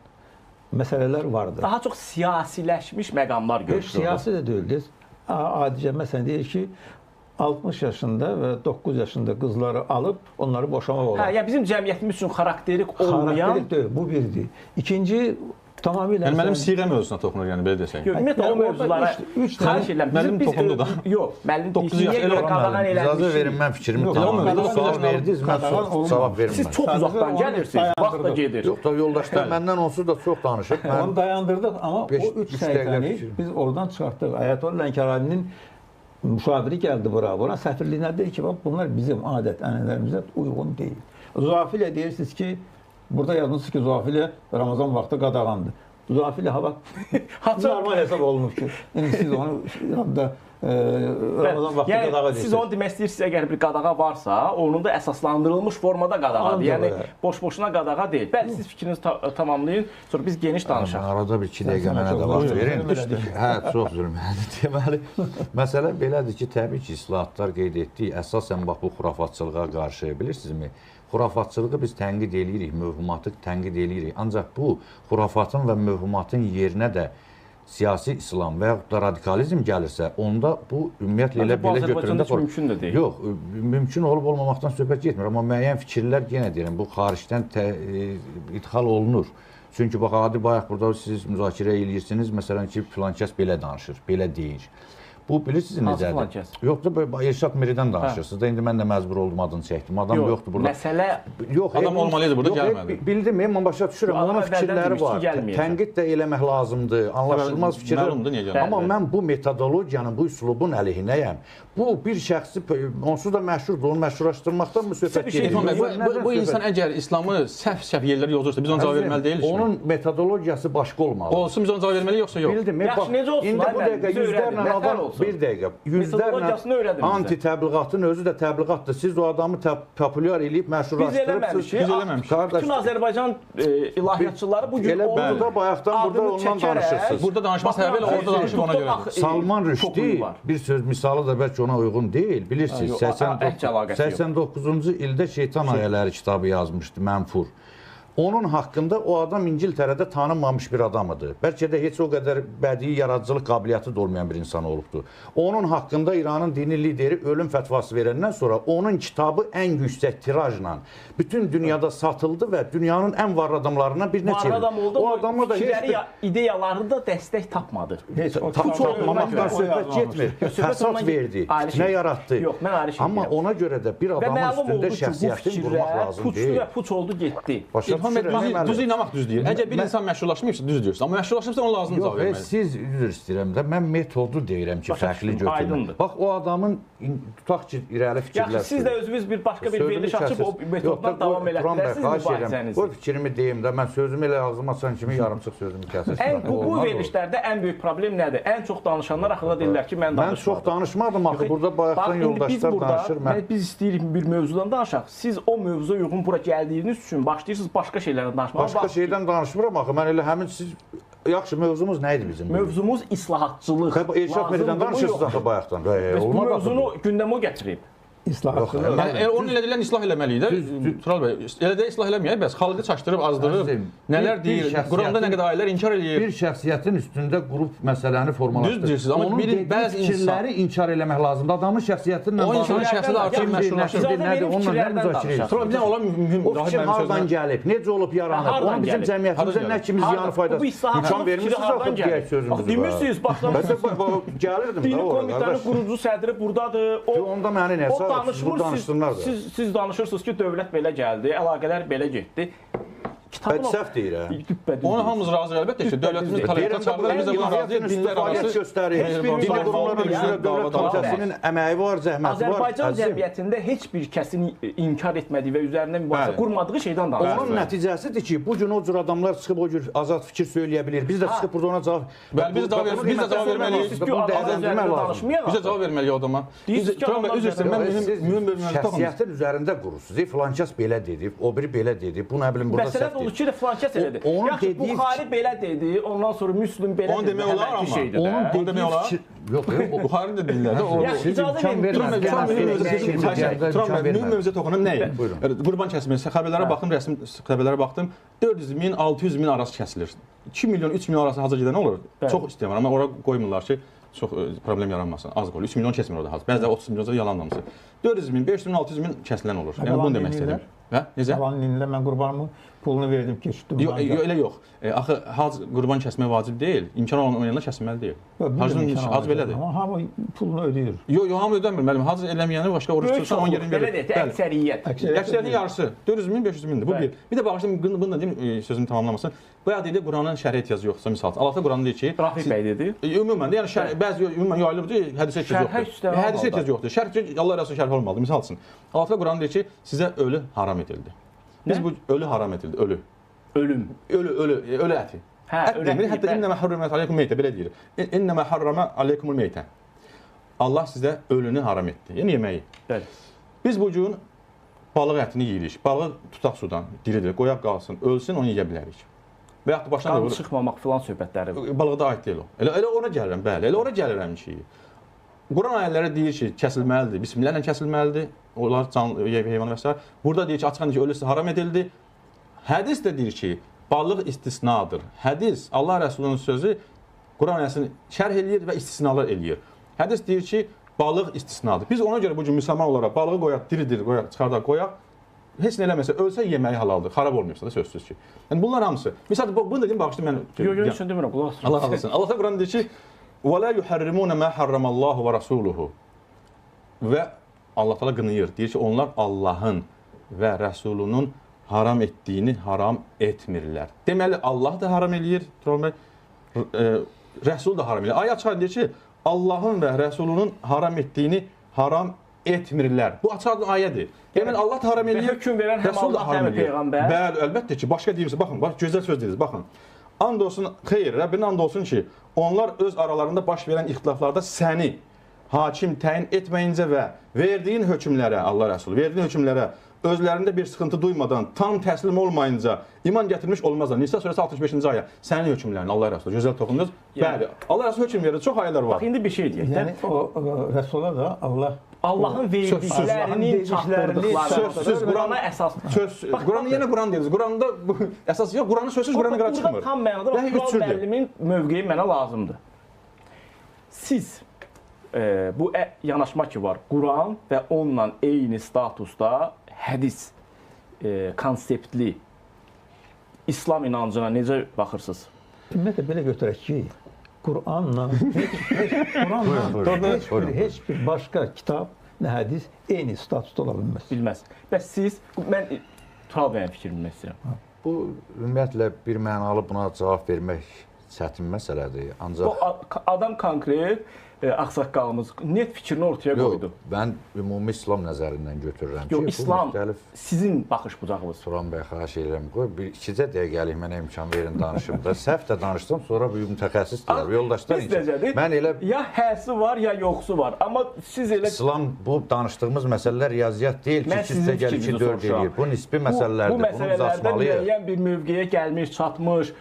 məsələlər vardır. Daha çox siyasiləşmiş məqamlar görürük. Siyasi də deyil. Adicə məsələn deyir ki, 60 yaşında və 9 yaşında qızları alıb onları boşamaq olar. Yəni bizim cəmiyyətimiz üçün xarakterik olmayan... Xarakterik deyil, bu birdir. İkinci, tamamilə... Yəni mənim siğə mövzusuna toxunur, yəni belə desək. Ümumiyyətlə o mövzulara xahiş edirəm. Müəllim toxundu da. Yox, müəllim 9 yaş elə qadağan eləmiş. İcazə verin, mən fikrimi tamamladım. Sual verdiniz, mən cavab verməm. Siz çox uzaqdan gəlirsiniz, vaxt da gedir. Yox da yoldaşlar məndən onsuz da çox danışıb. Onu dayandırdıq, amma o 3 səhifəni biz oradan çıxartdıq. Ayətullah Lənkəraninin müşaviri gəldi bura. Buna səfirliyinə deyir ki, bunlar bizim adət, ənənələrimizə uyğun deyil. Zuafilə deyirsiniz ki, burada yazmışsınız ki, Zuafilə Ramazan vaxtı qadağandır. Zuafilə hava normal hesab olunur ki, siz onu Ramazan vaxtı qadağa deyirsiniz. Siz onu demək istəyirsiniz, əgər bir qadağa varsa, onun da əsaslandırılmış formada qadağadır. Yəni, boş-boşuna qadağa deyil. Bəli, siz fikrinizi tamamlayın, sonra biz geniş danışaq. Arada bir 2 dəqiqə mənə də vaxt verin. Hə, çox zülmətli. Deməli, məsələ belədir ki, təbii ki, islahatlar qeyd etdik. Əsasən, bax, bu xurafatçılığa qarşı, bilirsinizmi? Xurafatçılığı biz tənqid eləyirik, mövhumatı tənqid eləyirik. Ancaq bu xurafatın və mövhumatın yerinə də siyasi İslam və yaxud da radikalizm gəlirsə, onda bu ümumiyyətlə elə belə götüründə... mümkün də deyil. Yox, mümkün olub-olmamaqdan söhbət getmir. Amma müəyyən fikirlər, yenə deyirəm, bu xaricdən idxal olunur. Çünki bax, adi bayaq burada siz müzakirə eləyirsiniz, məsələn ki, filankəs belə danışır, belə deyir. Bu, bilirsiniz necədir? Yox da, İrşad Miridən danışırsınız da, indi mən də məcbur oldum adını çəkdim. Adam yoxdur burada. Məsələ... Adam olmalıydı, burada gəlmədi. Bildim, mən başa düşürəm, onun fikirləri var. Tənqid də eləmək lazımdır, anlaşılmaz fikirlər. Amma mən bu metodologiyanın, bu üslubun əleyhinəyəm. Bu, bir şəxsi, onsuz da məşhurdur, onu məşhurlaşdırmaqdan söhbət gedir. Bu insan əgər İslamı səhv yerlərə yozursa, biz ona cavab verməli deyilik mi? Onun metodologiyası başqa olmalı. Olsun, biz ona cavab verməli, yoxsa yox? Bildim, indi bu dəqiqə yüzlərlə adam... Bir dəqiqə, yüzlərlə anti-təbliğatın özü də təbliğatdır. Siz o adamı populyar eləyib məşhurlaşdırıbsınız. Biz eləməmişik. Bütün Azərbaycan ilahiyyatçıları bugün elə burada bayaqdan burada ondan danışırsınız. Burada danışma səbəbi elə orada danışıb ona görədir. Salman Rüşdi, bir söz misalı da bəlkə ona uyğun deyil. Bilirsiniz, 89-cu ildə Şeytan Ayələri kitabı yazmışdı, Mənfur. Onun haqqında o adam İngiltərədə tanınmamış bir adam idi. Bəlkə də heç o qədər bədii yaradıcılıq qabiliyyəti də olmayan bir insan olubdu. Onun haqqında İranın dini lideri ölüm fətvası verəndən sonra onun kitabı ən yüksək tirajla bütün dünyada satıldı və dünyanın ən varlı adamlarından birinə çevrildi. O adamla da ideyaları da dəstək tapmadı. Tapmamaqdan söhbət getmir. Fəsad verdi, fitnə yaratdı. Yox, mən ayrı şey deyirəm. Amma ona görə də bir adamın üstündə şəxsiyyətini qurmaq lazım deyil. Puç oldu, getdi. Muhammed düz inanmaq düz deyir. Əgər bir insan məşhurlaşmayıbsa düz deyirsən. Amma məşhurlaşıbsa ona lazım cavab verməlisən. Siz üzr istəyirəm də mən metodu deyirəm ki, fərqli götürmək. Bax o adamın tutaq ki, irəli fikirlər. Yaxşı, siz də özünüz bir başqa bir veriliş açıb o metoddan davam elətdirəsiniz mübahisənizi. O fikrimi deyim də, mən sözümü elə ağzıma açan kimi yarımçıq sözümü kəsirəm. Bu verilişlərdə ən böyük problem nədir? Ən çox danışanlar axırda deyirlər ki, mən danışmadım. Mən çox danışmadım axı, burada bayaqdan yoldaşlar danışır. Biz istəyirik bir mövzudan danışaq. Siz o mövzuya uyğun bura gəldiyiniz üçün başlayırsınız başqa şeylərdən danışmağa. Başqa şeydən danışmıram axı, mən elə həmin siz... Yaxşı, mövzumuz nə idi bizim? Mövzumuz islahatçılıq. İrşad Melidən danışırsınız axı bayaqdan. Bu mövzunu gündəmə o gətirib. İslahatçılıq. Onun elə deyilən islah eləməliyik də. Tural bəy, elə də islah eləməyək, bəs xalqı çaşdırıb, azdırıb, nələr deyir, Quranda nə qədər ayələr inkar eləyir. Bir şəxsiyyətin üstündə qrup məsələni formalaşdırır. Düz deyirsiniz, amma bəzi fikirləri inkar eləmək lazımdır. Adamın şəxsiyyətindən o insanın şəxsiyyəti artıq məşhurlaşır. Onunla nə müzakirə edir? Tural, bir dənə olan mühüm o fikir hardan gəlib, necə olub yaranıb, onun bizim cəmiyyətimizə nə kimi ziyanı faydası. İmkan vermişsiniz axı deyək sözünüzü. Demirsiniz, baxın. Gəlirdim Dini komitənin qurucu sədri buradadır. Onda məni nə sağ bu danışdırlar da. Siz danışırsınız ki, dövlət belə gəldi, əlaqələr belə getdi. Səhv deyir, hə? Ona hamımız razı əlbəttə ki, dövlətimiz tələbə çağırır, biz də buna razıyıq, dinlər arası göstərir. Dini qurumların üzrə dövlət komitəsinin əməyi var, zəhməti var. Azərbaycan cəmiyyətində heç bir kəsin inkar etmədiyi və üzərində mübahisə qurmadığı şeydən danışır. Onun nəticəsidir ki, bu gün o cür adamlar çıxıb o cür azad fikir söyləyə bilir. Biz də çıxıb burada ona cavab... Biz də cavab verməliyik. Biz də cavab verməliyik o adama. Üzr istəyirəm, mən mühüm bir mövzu toxunum. Şəxsiyyətin üzərində qurursunuz. Filankəs belə dedi, o biri belə dedi, bu nə bilim burada səhv olur ki, filankəs elədi. Yaxşı, Buxari belə dedi, ondan sonra Müslüm belə dedi. Onu demək olar amma. Onu demək olar. Yox, Buxari də deyirlər də. Yaxşı, icazə verin. Mühüm mövzuya toxunum nəyə? Qurban kəsilməsi. Xəbərlərə baxdım, rəsmi xəbərlərə baxdım. 400 min, 600 min arası kəsilir. 2 milyon, 3 milyon arası hazır gedən olur. Çox istəyirəm, amma ora qoymurlar ki, çox problem yaranmasın. Az qoyulur. 3 milyon kəsmir orada hazır. Bəzən 30 milyon yalan danışır. 400 min, 500 min, 600 min kəsilən olur. Yəni bunu demək istədim. Hə? Necə? Yalan dinlə mən qurbanımı pulunu verdim ki, şutdum. Yox, elə yox. Axı hac qurban kəsmək vacib deyil. İmkan olan oyunlar kəsilməli deyil. Hac belədir. Amma hamı pulunu ödəyir. Yox, hamı ödəmir. Müəllim, hac eləməyəni başqa oruç tutsan 10 yerin verir. Belə deyək, əksəriyyət. Əksəriyyətin yarısı 400 min, 500 mindir. Bu bir. Bir də bağışlayın, bunu da deyim, sözümü tamamlamasın. Bayaq dedi, Quranın şərh ehtiyacı yoxsa misal. Allah Quranı deyir ki, Rafiq bəy dedi. Ümumən də, yəni bəzi ümumən yayılıbdır, hədisə ehtiyac yoxdur. Hədisə ehtiyac yoxdur. Şərh Allah Rəsulü şərh olmalıdır. Misal üçün, Allah Quranı deyir ki, sizə ölü haram edildi. Biz bu ölü haram edildi, ölü. Ölüm. Ölü əti. Ət demir, hətta innəmə harramət aleykum meytə, belə deyir. İnnəmə harramə aleykumul meytə. Allah sizə ölünü haram etdi, yəni yeməyi. Bəli. Biz bu gün balıq ətini yeyirik. Balığı tutaq sudan, diridir, qoyaq qalsın, ölsün, onu yeyə bilərik. Və yaxud da başdan qan çıxmamaq filan söhbətləri. Balığa da aid deyil o. Elə ora gəlirəm, bəli, elə ora gəlirəm ki. Quran ayələri deyir ki, kəsilməlidir, bismillahla kəsilməlidir, onlar canlı, heyvan və s. Burada deyir ki, açıqdan ki, ölüsü haram edildi. Hədis də deyir ki, balıq istisnadır. Hədis, Allah Rəsulunun sözü Quran ayəsini şərh eləyir və istisnalar eləyir. Hədis deyir ki, balıq istisnadır. Biz ona görə bu gün müsəlman olaraq balığı qoyaq, diridir, qoyaq, çıxardaq, qoyaq. Heç nə eləməsə, ölsə yeməyi halaldır, xarab olmuyorsa da sözsüz ki. Yəni bunlar hamısı. Misal, bunu da deyim, bağışlı mən... Yox, üçün demirəm, qulaq asın. Allah razı olsun. Allah Quran deyir ki, وَلَا يُحَرِّمُونَ مَا حَرَّمَ اللّٰهُ وَرَسُولُهُ Və Allah Teala qınıyır. Deyir ki, onlar Allahın və Rəsulunun haram etdiyini haram etmirlər. Deməli, Allah da haram eləyir, Rəsul da haram eləyir. Ayət çıxar deyir ki, Allahın və Rəsulunun haram etdiyini haram etmirlər. Bu açıq ayədir. Deməli, Allah da haram eləyir, hökm verən həm Allah, həm Peyğəmbər. Bəli, əlbəttə ki, başqa deyirsə, baxın, gözəl söz deyirsiniz, baxın. And olsun, xeyr, Rəbbinin and olsun ki, onlar öz aralarında baş verən ixtilaflarda səni hakim təyin etməyincə və verdiyin hökmlərə, Allah Rəsulü, verdiyin hökmlərə özlərində bir sıxıntı duymadan, tam təslim olmayınca iman gətirmiş olmazlar. Nisa surəsi 65-ci ayə, sənin hökmlərin, Allah Rəsulü, gözəl toxundunuz. Bəli, Allah Rəsulü hökm verir, çox ayələr var. Bax, indi bir şey deyək. Yəni, o Rəsula da Allahın verdiklərinin çatdırdıqları sözsüz Qurana əsas. Quranı yenə Quran deyirsiniz. Quranda əsas yox, Quranı sözsüz Qurana qədər çıxmır. Burada tam mənada Quran müəllimin mövqeyi mənə lazımdır. Siz bu yanaşma ki var, Quran və onunla eyni statusda hədis konseptli İslam inancına necə baxırsınız? Ümumiyyətlə belə götürək ki, Quranla heç bir başqa kitab, nə hədis eyni statusda ola bilməz. Bilməz. Bəs siz, mən Tural bəyin fikrini bilmək istəyirəm. Bu ümumiyyətlə bir mənalı buna cavab vermək çətin məsələdir. Ancaq Bu adam konkret ağsaqqalımız net fikrini ortaya qoydu. Mən ümumi İslam nəzərindən götürürəm ki, Yox, İslam müxtəlif sizin baxış bucağınız. Turan bəy, xahiş edirəm, qoy bir ikicə dəqiqəlik mənə imkan verin danışım da. Səhv də danışsam, sonra bir mütəxəssis deyər, yoldaşlar necədir? Mən elə ya həsi var, ya yoxsu var. Amma siz elə İslam bu danışdığımız məsələlər riyaziyyat deyil ki, Mən sizə sizin gəl 2 fikrinizi 4 eləyir. Bu nisbi məsələlərdir. Bu Bunu məsələlərdə uzatmalıyıq. müəyyən bir mövqeyə gəlmiş, çatmış,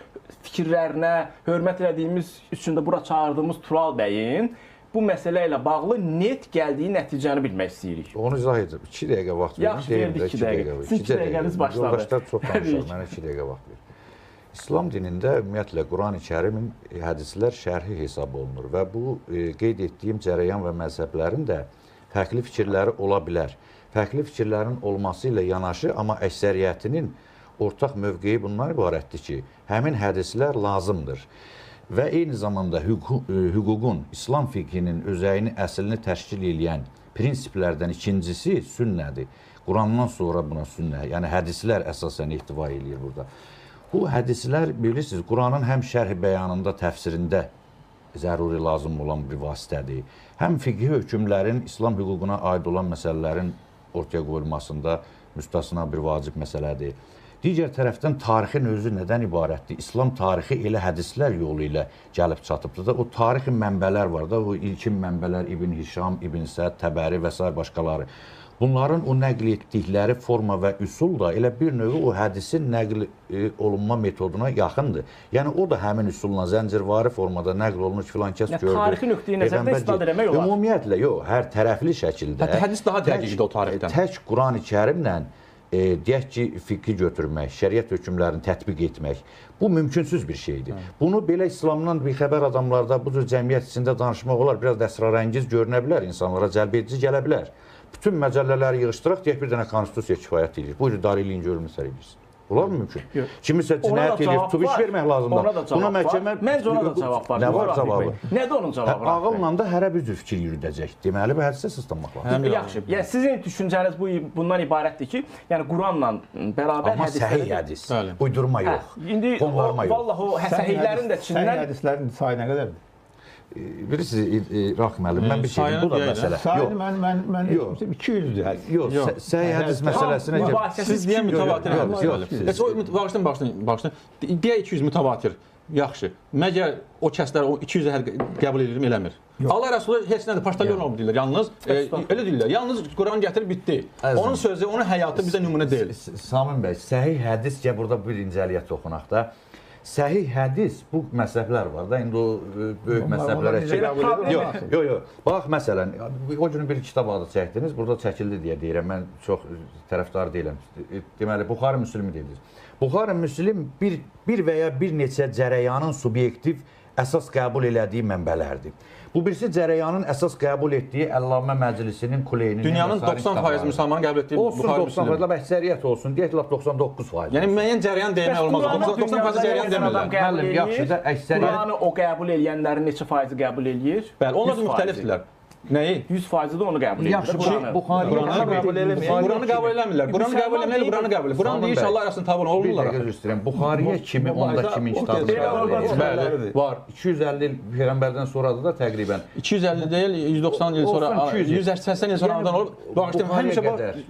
fikirlərinə hörmət etdiyimiz üçün də bura çağırdığımız Tural bəyin bu məsələ ilə bağlı net gəldiyi nəticəni bilmək istəyirik. Onu izah edəcəm. 2 dəqiqə vaxt verin. Yaxşı, verdik 2 dəqiqə. Sizin 2 dəqiqəniz başladı. Yoldaşlar çox danışır, mənə 2 dəqiqə vaxt verin. İslam dinində ümumiyyətlə Qurani Kərimin hədislər şərhi hesab olunur və bu qeyd etdiyim cərəyan və məzhəblərin də fərqli fikirləri ola bilər. Fərqli fikirlərin olması ilə yanaşı, amma əksəriyyətinin ortaq mövqeyi bundan ibarətdir ki, həmin hədislər lazımdır. Və eyni zamanda hüququn, İslam fiqhinin özəyini, əslini təşkil edən prinsiplərdən ikincisi sünnədir. Qurandan sonra buna sünnə, yəni hədislər əsasən ihtiva eləyir burada. Bu hədislər, bilirsiniz, Quranın həm şərh bəyanında, təfsirində zəruri lazım olan bir vasitədir. Həm fiqhi hökmlərin, İslam hüququna aid olan məsələlərin ortaya qoyulmasında müstəsna bir vacib məsələdir. Digər tərəfdən tarixin özü nədən ibarətdir? İslam tarixi elə hədislər yolu ilə gəlib çatıbdır da, o tarixi mənbələr var da, o ilkin mənbələr İbn Hişam, İbn Səd, Təbəri və s. başqaları. Bunların o nəql etdikləri forma və üsul da elə bir növ o hədisin nəql olunma metoduna yaxındır. Yəni o da həmin üsulla zəncirvari formada nəql olunmuş filan kəs gördü. Tarixi nöqteyi nəzərdən istifadə etmək olar. Ümumiyyətlə yox, hər tərəfli şəkildə. Hətta hədis daha dəqiqdir o tarixdən. Tək Qurani Kərimlə deyək ki, fiqhi götürmək, şəriət hökmlərini tətbiq etmək, bu mümkünsüz bir şeydir. Bunu belə İslamdan bir xəbər adamlarda bu cür cəmiyyət içində danışmaq olar, biraz da əsrarəngiz görünə bilər, insanlara cəlb edici gələ bilər. Bütün məcəllələri yığışdıraq, deyək bir dənə konstitusiya kifayət edir. Buyurun, idarə eləyin, görün, məsələ edirsin. Olar mı mümkün? Kimisə cinayət edir, tutuş vermək lazımdır. Buna məhkəmə... Məncə ona da cavab var. Nə var cavabı? Nədir onun cavabı? Ağılla da hərə bir cür fikir yürüdəcək. Deməli, bu hədisə sıslanmaq lazım. Yaxşı. Yəni, sizin düşüncəniz bundan ibarətdir ki, yəni Quranla bərabər amma hədisləri... səhih hədis, uydurma yox, İndi vallahi o səhihlərin də içindən... Səhih hədislərin sayı nə qədərdir? Bilirsiniz, Raq müəllim, mən bir şey, bu da məsələ. Sayını mən 200'dür. Yox, səhih hədis məsələsinə Siz deyən mütəvatir hədis. Bağışlayın. Deyək 200 mütəvatir. Yaxşı. Məgər o kəslər o 200-ə qəbul edir, eləmir. Allah Rəsulü heç nədir, paştalyon olub deyirlər. Yalnız elə deyirlər. Yalnız Quran gətirib bitdi. Onun sözü, onun həyatı bizə nümunə deyil. Samin bəy, səhih hədis ki, burada bir incəliyyət toxunaq da. Səhih hədis, bu məsələlər var da, indi o böyük məsələlərə yox. Bax, məsələn, o günü bir kitab adı çəkdiniz, burada çəkildi deyə deyirəm, mən çox tərəfdar deyiləm. Deməli, Buxari Müslimi dediniz. Buxari Müslim bir və ya bir neçə cərəyanın subyektiv əsas qəbul elədiyi mənbələrdir. Bu birisi cərəyanın əsas qəbul etdiyi Əllamə Məclisinin Kuleynin... Dünyanın 90% müsəlmanın qəbul etdiyi Buxari Müslim. Olsun 90%, əksəriyyət olsun, deyək ki, 99%. Yəni, müəyyən cərəyan deymək olmaz. 90% cərəyan demirlər. Müəllim, yaxşı da əksəriyyət... Quranı o qəbul eləyənlərin neçə faizi qəbul eləyir? Bəli, onlar da müxtəlifdirlər. Nəyi? 100% də onu qəbul edir. Yaxşı, Buxarını qəbul eləmirlər. Quranı qəbul eləmirlər. Quranı qəbul eləmirlər, Quranı qəbul edir. Quran deyir ki, Allah arasında tabi olurlar. Bir dəqiqə üzr Buxariyə kimi, onda kimin kitabı Bəli, var. 250 il Peyğəmbərdən sonradır da təqribən. 250 deyil, 190 il sonra, 180 il sonra anadan olub. Bağışlayın, həmişə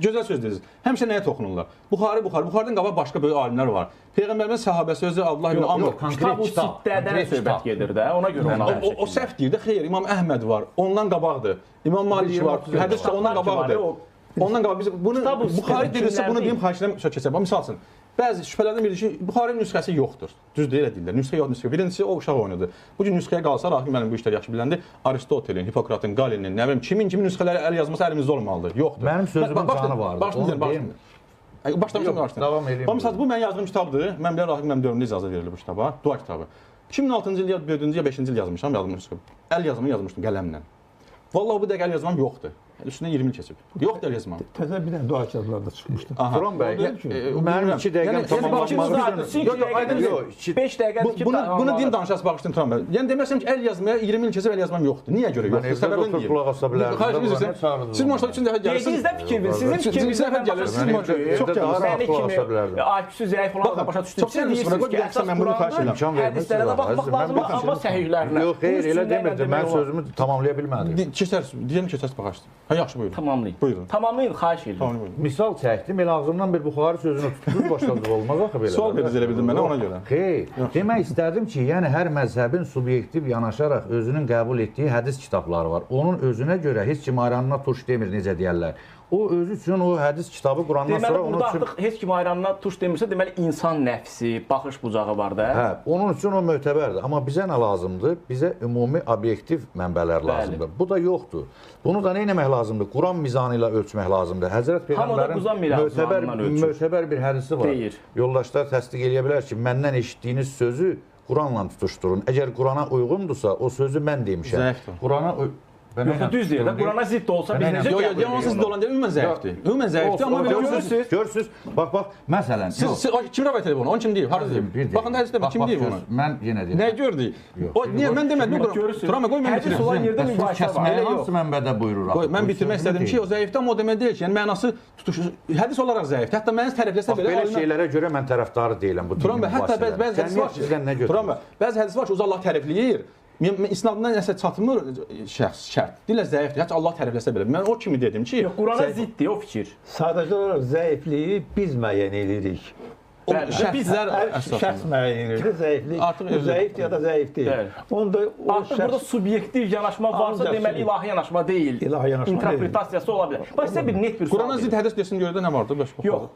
gözəl söz dediniz. Həmişə nəyə toxunurlar? Buxaridən qabaq başqa böyük alimlər var. Peyğəmbərin səhabəsi özü Abdullah ibn Amr. Kitab-ı Sittədən söhbət gedir də, ona görə ona həmişə. O səhv deyir də, xeyr, İmam Əhməd var, ondan qabaqdır. İmam Malik var, hədis də ondan qabaqdır. Ondan qabaq biz bunu Buxari deyirsə bunu deyim, xahişlə keçək. Misal üçün, bəzi şübhələrdən biridir ki, Buxarinin nüsxəsi yoxdur. Düz deyil deyirlər. Nüsxə yox, nüsxə. Birincisi o uşaq oynadı. Bu gün nüsxəyə qalsa, Rahim müəllim bu işlər yaxşı biləndi. Aristotelin, Hipokratın, Galeninin, nə bilim, kimin nüsxələri əl yazması əlimizdə olmalıdır. Yoxdur. Mənim sözümün canı vardır. Başlamışam qarşıdan. Davam edeyim. Məsələn, bu mən yazdığım kitabdır. Mən belə Rahim müəllim dövründə icazə verilib bu kitaba. Dua kitabı. 2006-cı il ya 4-cü ya 5-ci il yazmışam, yazmışdım. Əl yazımı yazmışdım qələmlə. Vallahi bu dəqiqə əl yazmam yoxdur. üstündən 20 il keçib. Yoxdur yazmam. Təzə bir dənə dua kitablarda çıxmışdı. Turan bəy, mənim 2 dəqiqəm tamamlanmaq üçün. Yox, 5 dəqiqədir ki, bunu din danışası baxışdan Turan bəy. Yəni deməsəm ki, əl yazmaya 20 il keçib əl yazmam yoxdur. Niyə görə yoxdur? Səbəbini deyim. Qulaq asa bilərsiniz. Siz maşallah 3 dəfə gəlirsiniz. Dediyinizdə fikir verin. Sizin fikriniz dəfə gəlirsiniz. Çox kimi IQ-su zəif olan başa düşdünüz. Çox deyirsiniz ki, əsas mən bunu xahiş edirəm. Hədislərə də baxmaq lazımdır, amma səhihlərinə. Yox, xeyr, elə demirdim. Mən sözümü tamamlaya bilmədim. Deyəm keçərsiniz baxışdan. Ha, yaxşı, buyurun. Tamamlayın. Buyurun. Tamamlayın, xahiş edirəm. Misal çəkdim, elə ağzımdan bir buxarı sözünü tutdunuz, başladı olmaz axı belə. Sual verdiniz elə bildim mənə ona görə. Xeyr, demək istədim ki, yəni hər məzhəbin subyektiv yanaşaraq özünün qəbul etdiyi hədis kitabları var. Onun özünə görə heç kim ayranına turş demir, necə deyərlər. O özü üçün o hədis kitabı Qurandan sonra onun üçün... Deməli, burada artıq heç kim ayranına turş demirsə, deməli, insan nəfsi, baxış bucağı var da. Hə, onun üçün o mötəbərdir. Amma bizə nə lazımdır? Bizə ümumi obyektiv mənbələr lazımdır. Bu da yoxdur. Bunu da nə etmək lazımdır? Quran mizanı ilə ölçmək lazımdır. Həzrət Peyğəmbərin mötəbər bir hədisi var. Deyir. Yoldaşlar təsdiq edə bilər ki, məndən eşitdiyiniz sözü Quranla tutuşturun. Əgər Qurana uyğundursa, o sözü mən demişəm. Qurana Yox, düz deyir də, Qurana zidd olsa biz necə qəbul edirik? Yox, zidd olan deyil, ümumən zəifdir. Ümumən zəifdir, amma görürsünüz, bax, məsələn. Kim rəvayət edib onu? Onu kim deyib? Harada deyib? Baxın, hədisdə kim deyib onu? Mən yenə deyim. Nə gördük? Niyə, mən demədim, Turanma, qoy mən bitirim. Hədis olan yerdə mübahisə var. Hansı mənbədə buyurur? Mən bitirmək istədim ki, o zəifdir, amma o demək deyil ki, yəni mənası hədis olaraq zəifdir. Hətta məniz tərəfləsə belə... Belə şeylərə görə mən tərəfdarı deyiləm bu Turanma, hətta bəzi hədis var ki, Allah tərifləyir. İslamdan nəsə çatmır şərt. Dilə zəifdir. Hətta Allah tərəfləsə belə. Mən o kimi dedim ki, Qurana ziddir o fikir. Sadəcə olaraq zəifliyi biz müəyyən edirik. Şəxs müəyyən edir. Zəiflik, zəifdir ya da zəif deyil. Artıq burada subyektiv yanaşma varsa, deməli ilahi yanaşma deyil. İlahi yanaşma deyil. İnterpretasiyası ola bilər. Bax, sizə bir net bir sual. Qurana zidd hədis desin görədə nə vardı? Yox.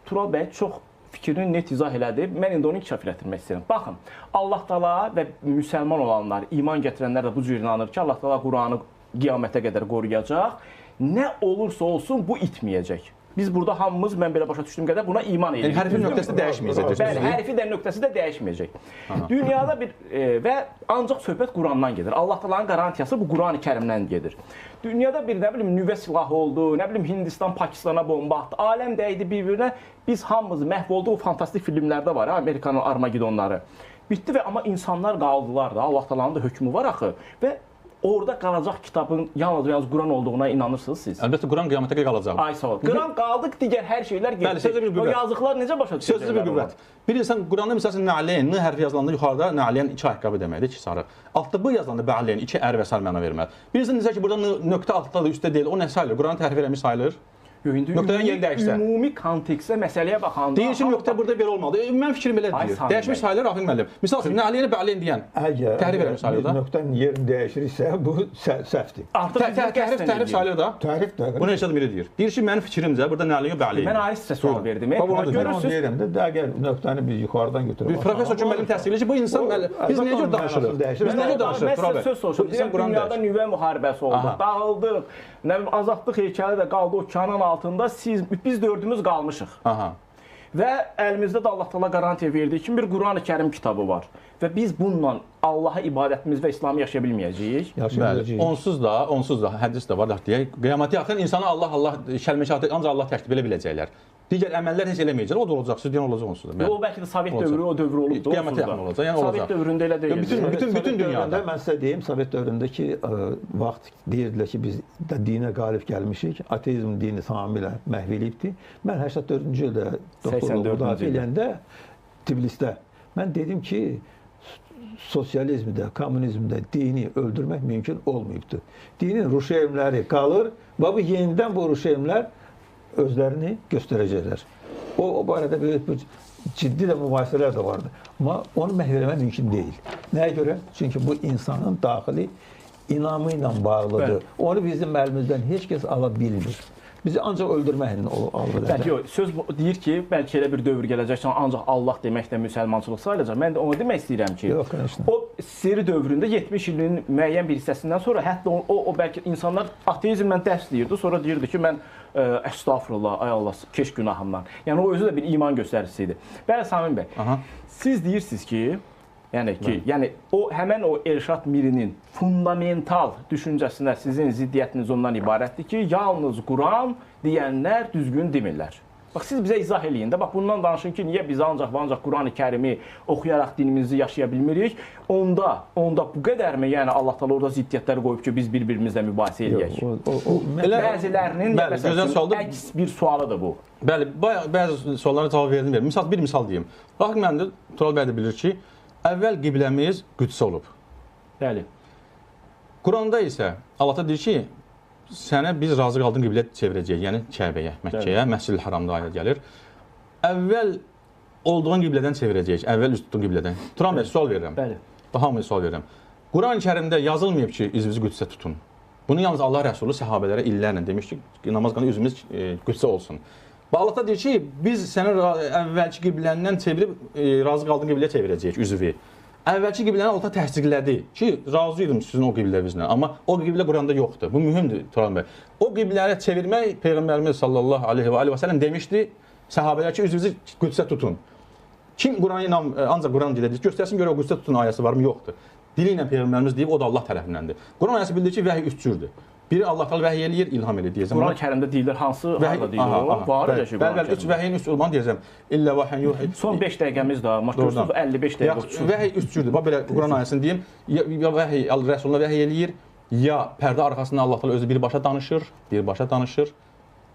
Tural bəy çox fikrini net izah elədi. Mən indi onu inkişaf etdirmək istəyirəm. Baxın, Allah Taala və müsəlman olanlar, iman gətirənlər də bu cür inanır ki, Allah Taala Quranı qiyamətə qədər qoruyacaq. Nə olursa olsun bu itməyəcək. Biz burada hamımız, mən belə başa düşdüyüm qədər buna iman edirik. Yəni hərfin nöqtəsi dəyişməyəcək. Bəli, hərfi də nöqtəsi də dəyişməyəcək. Dünyada bir və ancaq söhbət Qurandan gedir. Allah Taala'nın qarantiyası bu Qurani-Kərimdən gedir. Dünyada bir nə bilim nüvə silahı oldu, nə bilim Hindistan Pakistana bomba atdı, aləm dəydi bir-birinə. Biz hamımız məhv olduq. O fantastik filmlərdə var, Amerikanın Armagedonları. Bitdi və amma insanlar qaldılar da. Allah Taala'nın da hökmü var axı və orada qalacaq kitabın yalnız Quran olduğuna inanırsınız siz? Əlbəttə Quran qiyamətə qədər qalacaq. Ay sağ ol. Quran qaldıq, digər hər şeylər getdi. Bəli, sözdə bir qüvvət. O yazıqlar necə başa düşəcəklər? Sözdə bir qüvvət. Bir insan Quranda məsələn Na'leyn hərfi yazılanda yuxarıda Na'leyn 2 ayaqqabı deməkdir, 2 sarıq. Altda bu yazılanda Ba'leyn 2 ər və sal məna verməlidir. Bir insan necə ki burada nöqtə altda da üstdə deyil, o nə sayılır? Quranı tərif eləmiş sayılır. Nöqtədən yeri dəyişsə. Ümumi kontekstdə məsələyə baxanda deyir ki, nöqtə burada belə olmalı. Mən fikrim belə deyir. Dəyişmiş sayılır Rahil müəllim. Məsəl üçün Na'leyn Ba'leyn deyən tərif eləmiş sayılır da. Nöqtənin yerini dəyişirsə bu səhvdir. Artıq tərif sayılır da. Tərif də. Bunu heç adam belə deyir. Deyir ki, mənim fikrimcə burada Na'leyn Ba'leyn. Mən ayrı sizə sual verdim. Görürsüz deyirəm də, əgər nöqtəni biz yuxarıdan götürək. Professor üçün müəllim təsdiq edir ki, bu insan biz necə görə danışırıq? Biz necə danışırıq? Mən söz soruşum. Dünyada nüvə müharibəsi oldu, dağıldıq. Nə bilim azadlıq heykəli də qaldı okeanın altında. Biz dördümüz qalmışıq. Və əlimizdə də Allah Taala qarantiya verdiyi kimi bir Qurani-Kərim kitabı var. Və biz bununla Allaha ibadətimiz və İslamı yaşaya bilməyəcəyik. Bəli, onsuz da hədis də var deyək. Qiyamətə yaxın insanı Allah şərməşatı ancaq Allah təkdir belə biləcəklər. Digər əməllər heç eləməyəcək. O da olacaq, siz deyən olacaq onsuz da. O bəlkə də Sovet dövrü o dövrü olubdu. Qiyamətə yaxın olacaq. Yəni olacaq. Sovet dövründə elə deyil. Bütün dünyada mən sizə deyim, Sovet dövründəki vaxt deyirdilər ki, biz də dinə qalib gəlmişik. Ateizm dini tamamilə məhv edibdi. Mən 84-cü ildə doktorluğu müdafiə edəndə Tbilisdə mən dedim ki, sosializmdə, kommunizmdə dini öldürmək mümkün olmayıbdır. Dinin ruşevləri qalır və bu yenidən bu ruşevlər özlərini göstərəcəklər. O barədə böyük bir ciddi də mübahisələr də vardı. Amma onu məhv eləmək mümkün deyil. Nəyə görə? Çünki bu insanın daxili inamı ilə bağlıdır. Onu bizim əlimizdən heç kəs ala bilmir. Bizi ancaq öldürməklə alır. Bəlkə söz deyir ki, bəlkə elə bir dövr gələcək ki, ancaq Allah demək də müsəlmançılıq sayılacaq. Mən də onu demək istəyirəm ki, o seri dövründə 70 ilin müəyyən bir hissəsindən sonra hətta o bəlkə insanlar ateizmlə dərs deyirdi, sonra deyirdi ki, mən əstağfurullah, ay Allah, keş günahımdan. Yəni o özü də bir iman göstəricisi idi. Bəli, Samim bəy, siz deyirsiniz ki, Yəni ki, yəni həmin o Elşad Mirinin fundamental düşüncəsində sizin ziddiyyətiniz ondan ibarətdir ki, yalnız Quran deyənlər düzgün demirlər. Bax siz bizə izah eləyin də. Bax bundan danışın ki, niyə biz ancaq Qurani Kərimi oxuyaraq dinimizi yaşaya bilmirik? Onda bu qədərmi? Yəni Allah Taala orada ziddiyyətlər qoyub ki, biz bir-birimizlə mübahisə eləyək. Bəzilərinin əks bir sualıdır bu. Bəli, bəzi suallara cavab verilmir. Bir misal deyim. Bax məndə Tural bəy də bilir ki, əvvəl qibləmiz Qüdsə olub. Bəli. Quranda isə Allah deyir ki, sənə biz razı qaldığın qiblə çevirəcəyik, yəni Kəbəyə, Məkkəyə, Məscid-i Haramda ayət gəlir. Əvvəl olduğun qiblədən çevirəcəyik, əvvəl üst tutduğun qiblədən. Turan bəy, sual verirəm. Bəli. Hamıya sual verirəm. Quran-ı Kərimdə yazılmayıb ki, üzünüzü Qüdsə tutun. Bunu yalnız Allah Rəsulü səhabələrə illərlə demiş ki, namaz qılanda üzümüz Qüdsə olsun. Allah da deyir ki, biz səni əvvəlki qibləndən çevirib razı qaldığın qibləyə çevirəcəyik üzvü. Əvvəlki qibləni Allah təsdiqlədi ki, razı idim sizin o qibləvinizlə, amma o qiblə Quranda yoxdur. Bu mühümdür Turan bəy. O qibləyə çevirmək Peyğəmbərimiz sallallahu aleyhi və səlləm demişdi, səhabələr ki, üzünüzü Qüdsə tutun. Kim Qurana ancaq Quran dilədir, göstərsin görə o Qüdsə tutun ayəsi varmı? Yoxdur. Dili ilə Peyğəmbərimiz deyib, o da Allah tərəfindəndir. Quran ayəsi bildirir ki, vəhiy üç cürdür. Biri Allah Teala vəhiy eləyir, ilham eləyir deyəcəm. Quran Kərimdə deyilir, hansı harda deyilir? Var elə şey Quran Kərimdə. Üç vəhiyin üç olmanı deyəcəm. İllə vəhən yuhi. Son 5 dəqiqəmiz də, maşallah 55 dəqiqə uçur. Vəhiy üç cürdür. Bax belə Quran ayəsini deyim, ya vəhiy Rəsuluna vəhiy eləyir, ya pərdə arxasında Allah Teala özü birbaşa danışır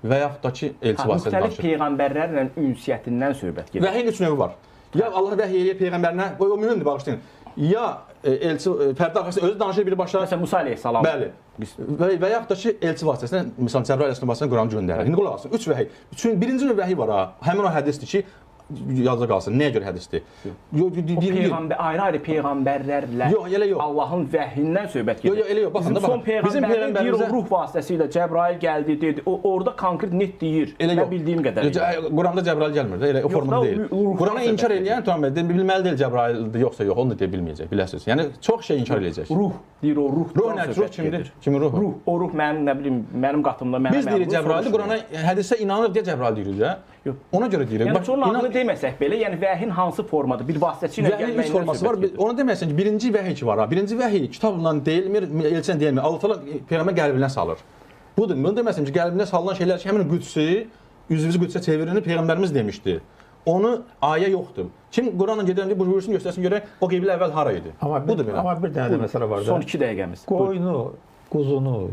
və yaxud da ki, elçi vasitəsilə danışır. Müxtəlif peyğəmbərlərlə ünsiyyətindən söhbət gedir. Vəhiyin üç növü var. Ya Allah vəhiy eləyir peyğəmbərinə, o mühümdür, bağışlayın. Ya elçi pərdə arxasında özü danışır birbaşa. Məsələn Musa əleyhissalam. Bəli. Və yaxud da ki, elçi vasitəsilə, məsələn Cəbrayıl əleyhissalam vasitəsilə Quranı göndərir. İndi qulaq asın. Üç vəhiy. Birinci növ vəhiy var ha. Həmin o hədisdir ki, yazıda qalsın. Nəyə görə hədisdir? O peyğəmbər ayrı-ayrı peyğəmbərlərlə Allahın vəhyindən söhbət gedir. Yox, elə yox. Baxın da son peyğəmbərlər deyir o ruh vasitəsilə Cəbrayıl gəldi dedi. Orada konkret net deyir. Mən bildiyim qədərilə. Quranda Cəbrayıl gəlmir də, elə o formada deyil. Qurana inkar edən Turan bəy bilməli deyil Cəbrayıldır yoxsa yox, onu da deyə bilməyəcək, biləsiniz. Yəni çox şey inkar eləyəcək. Ruh deyir o ruh. Ruh nə? Ruh kimdir? Kimin ruhu? Ruh, o ruh mənim nə bilim, mənim qatımda mənim. Biz deyirik Cəbrayıldır, Qurana hədisə inanır deyə Cəbrayıl deyirik də. Yox. Ona görə deyirik. Yəni onun adını deməsək belə, yəni vəhyin hansı formada bir vasitəçi ilə gəlməyindən üç forması var. Onu deməsən ki, birinci vəhiy ki var ha. Birinci vəhiy kitabla deyilmir, elçidən deyilmir. Allah Teala peyğəmbər qəlbinə salır. Budur. Bunu deməsən ki, qəlbinə salınan şeylər ki, həmin Qüdsə, üzvümüzü Qüdsə çevirini peyğəmbərimiz demişdi. Onu ayə yoxdur. Kim Quranla gedəndə bu buyursun göstərsin görə o qiblə əvvəl hara idi. Budur belə. Amma bir dənə də məsələ var da. Son 2 dəqiqəmiz. Qoyunu, quzunu,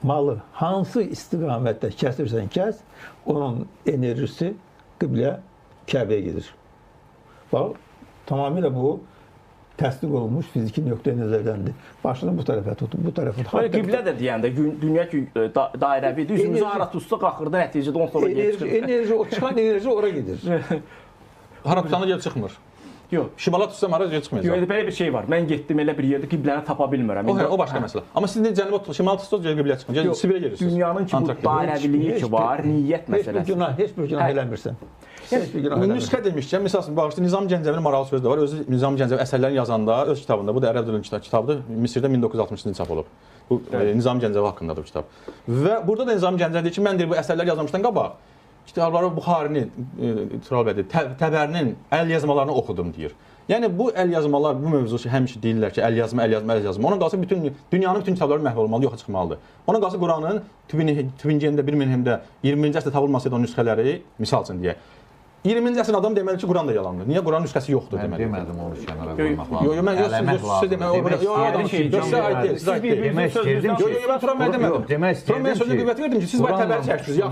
malı hansı istiqamətdə kəsirsən kəs, onun enerjisi qiblə Kəbəyə gedir. Bax, tamamilə bu təsdiq olunmuş fiziki nöqteyi nəzərdəndir. Başını bu tərəfə tutub, bu tərəfə tutub. Qiblə də deyəndə dünya dairəvidir. Üzümüzü hara tutsa qalxırdı, nəticədə ondan sonra geri çıxır. Enerji, o çıxan enerji ora gedir. Hara tutanı geri çıxmır. Yox. Şimala tutsam hara geri çıxmayacaq. Yox, belə bir şey var. Mən getdim elə bir yerdə qibləni tapa bilmirəm. O başqa məsələ. Amma siz də cənuba şimala tutsanız geri qibləyə çıxmayacaq. Sibirə gedirsiniz. Dünyanın ki bu dairəviliyi ki var, niyyət məsələsi. Heç bir günah eləmirsən. Nüsxə demişkən, məsələn, bağışda Nizam Gəncəvinin maraqlı sözü də var. Özü Nizam Gəncəvi əsərlərini yazanda öz kitabında, bu da ərəb dilinin kitabıdır. Misirdə 1960-cı çap olub. Bu Nizam Gəncəvi haqqındadır bu kitab. Və burada da Nizam Gəncəvi deyir ki, mən deyir bu əsərləri yazmışdan qabaq kitabları Buxarinin, Tural bəy deyir, Təbərinin əl yazmalarını oxudum deyir. Yəni bu əl yazmalar, bu mövzu həmişə deyirlər ki, əl yazma. Ona qalsa dünyanın bütün kitabları məhv olmalı, yoxa çıxmalıdır. Ona qalsa Quranın Tübingendə, Birminghemdə 20-ci əsrdə tapılmasaydı o nüsxələri, misal üçün deyək. 20-ci əsrin adam deməli ki, Quran da yalandır. Niyə Quranın nüsxəsi yoxdur deməli? Mən demədim onu kənara qoymaq lazım. Yox, mən siz demək. Yox, Turan bəy demədim. Demək istəyirdim ki, mən sözə qüvvət verdim ki, siz bayaq təbəri çəkmişsiniz.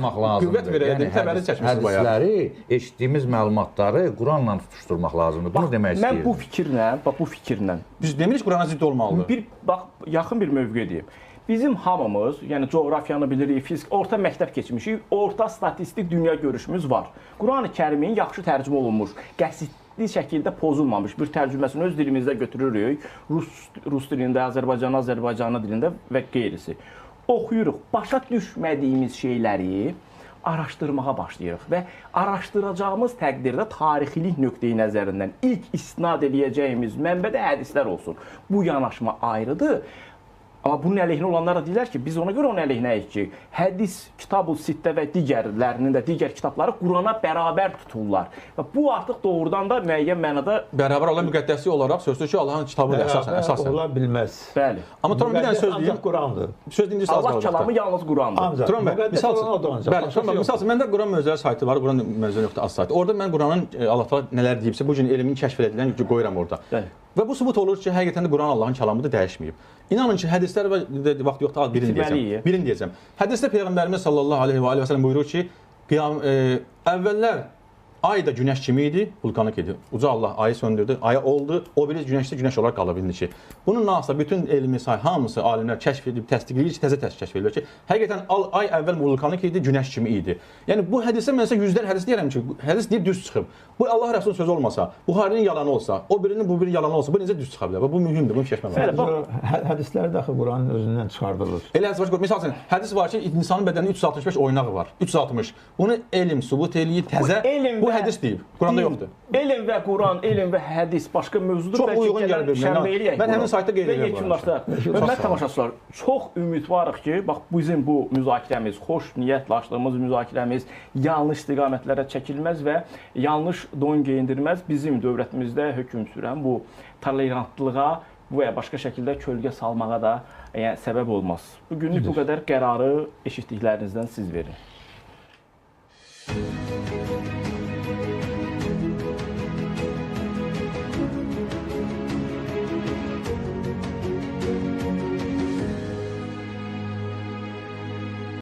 Qüvvət verəydim, təbəri çəkmişsiniz bayaq. Hədisləri, eşitdiyimiz məlumatları Quranla tutuşturmaq lazımdır. Bunu demək istəyirdim. Mən bu fikirlə. Biz demirik Qurana zidd olmalıdır. Bax, yaxın bir mövqe deyim. Bizim hamımız, yəni coğrafiyanı bilirik, fizik, orta məktəb keçmişik, orta statistik dünya görüşümüz var. Quran-ı Kərimin yaxşı tərcümə olunmuş, qəsdli şəkildə pozulmamış bir tərcüməsini öz dilimizdə götürürük. Rus dilində, Azərbaycan dilində və qeyrisi. Oxuyuruq, başa düşmədiyimiz şeyləri araşdırmağa başlayırıq və araşdıracağımız təqdirdə tarixilik nöqteyi nəzərindən ilk istinad edəcəyimiz mənbədə hədislər olsun. Bu yanaşma ayrıdır. Amma bunun əleyhinə olanlar da deyirlər ki, biz ona görə onun əleyhinəyik ki, hədis, Kitab-ı Sittə və digərlərinin də digər kitabları Qurana bərabər tuturlar. Və bu artıq doğrudan da müəyyən mənada bərabər olan müqəddəslik olaraq sözsüz ki, Allahın kitabıdır əsasən. Ola bilməz. bəli. Amma Turan bir dənə söz deyim. Ancaq Qurandır. Söz deyinci Allah kəlamı yalnız Qurandır. Ancaq Turan bəy, müqəddəs misal olan odur ancaq. Bəli, Turan bəy, misal üçün məndə Quran mövzuları saytı var, Quran mövzuları.az saytı. Orada mən Quranın Allah Taala nələr deyibsə, bu gün elmin kəşf edilən qoyuram orada. Bəli. Və bu sübut olur ki, həqiqətən də Quran Allahın kəlamıdır, dəyişməyib. İnanın ki, hədislər və vaxt yoxdur, birini deyəcəm. Hədisdə Peyğəmbərimiz sallallahu aleyhi və səlləm buyurur ki, əvvəllər ay da günəş kimi idi, vulkanik idi. Uca Allah ayı söndürdü, aya oldu, o biri günəşdə günəş olaraq qala bildi ki. Bunun nasıl bütün elmi hamısı alimlər kəşf edib, təsdiqləyir ki, təzə kəşf edilir ki, həqiqətən ay əvvəl vulkanik idi, günəş kimi idi. Yəni bu hədisdə mən sizə yüzlər hədis deyirəm ki, hədis deyib düz çıxıb. Bu Allah Rəsulunun sözü olmasa, Buxarinin yalanı olsa, o birinin bu birinin yalanı olsa, bu necə düz çıxa bilər? Bu mühümdür, bunu fikirləşmək lazımdır. Hədislər də axı Quranın özündən çıxardılır. Elə hədis var ki, məsəl üçün hədis var ki, insanın bədənində 365 oynağı var. 360. Bunu elm sübut eləyir, təzə. Bu hədis deyib. Quranda yoxdur. Elm və Quran, elm və hədis başqa mövzudur. Çox uyğun gəlir bir. Mən həmin saytda qeyd edirəm. Hörmətli tamaşaçılar, çox ümidvarıq ki, bax bizim bu müzakirəmiz, xoş niyyətlə açdığımız müzakirəmiz yanlış istiqamətlərə çəkilməz və yanlış don geyindirməz. Bizim dövlətimizdə hökm sürən bu tolerantlığa bu və ya başqa şəkildə kölgə salmağa da səbəb olmaz. Bugünlük bu qədər qərarı eşitdiklərinizdən siz verin.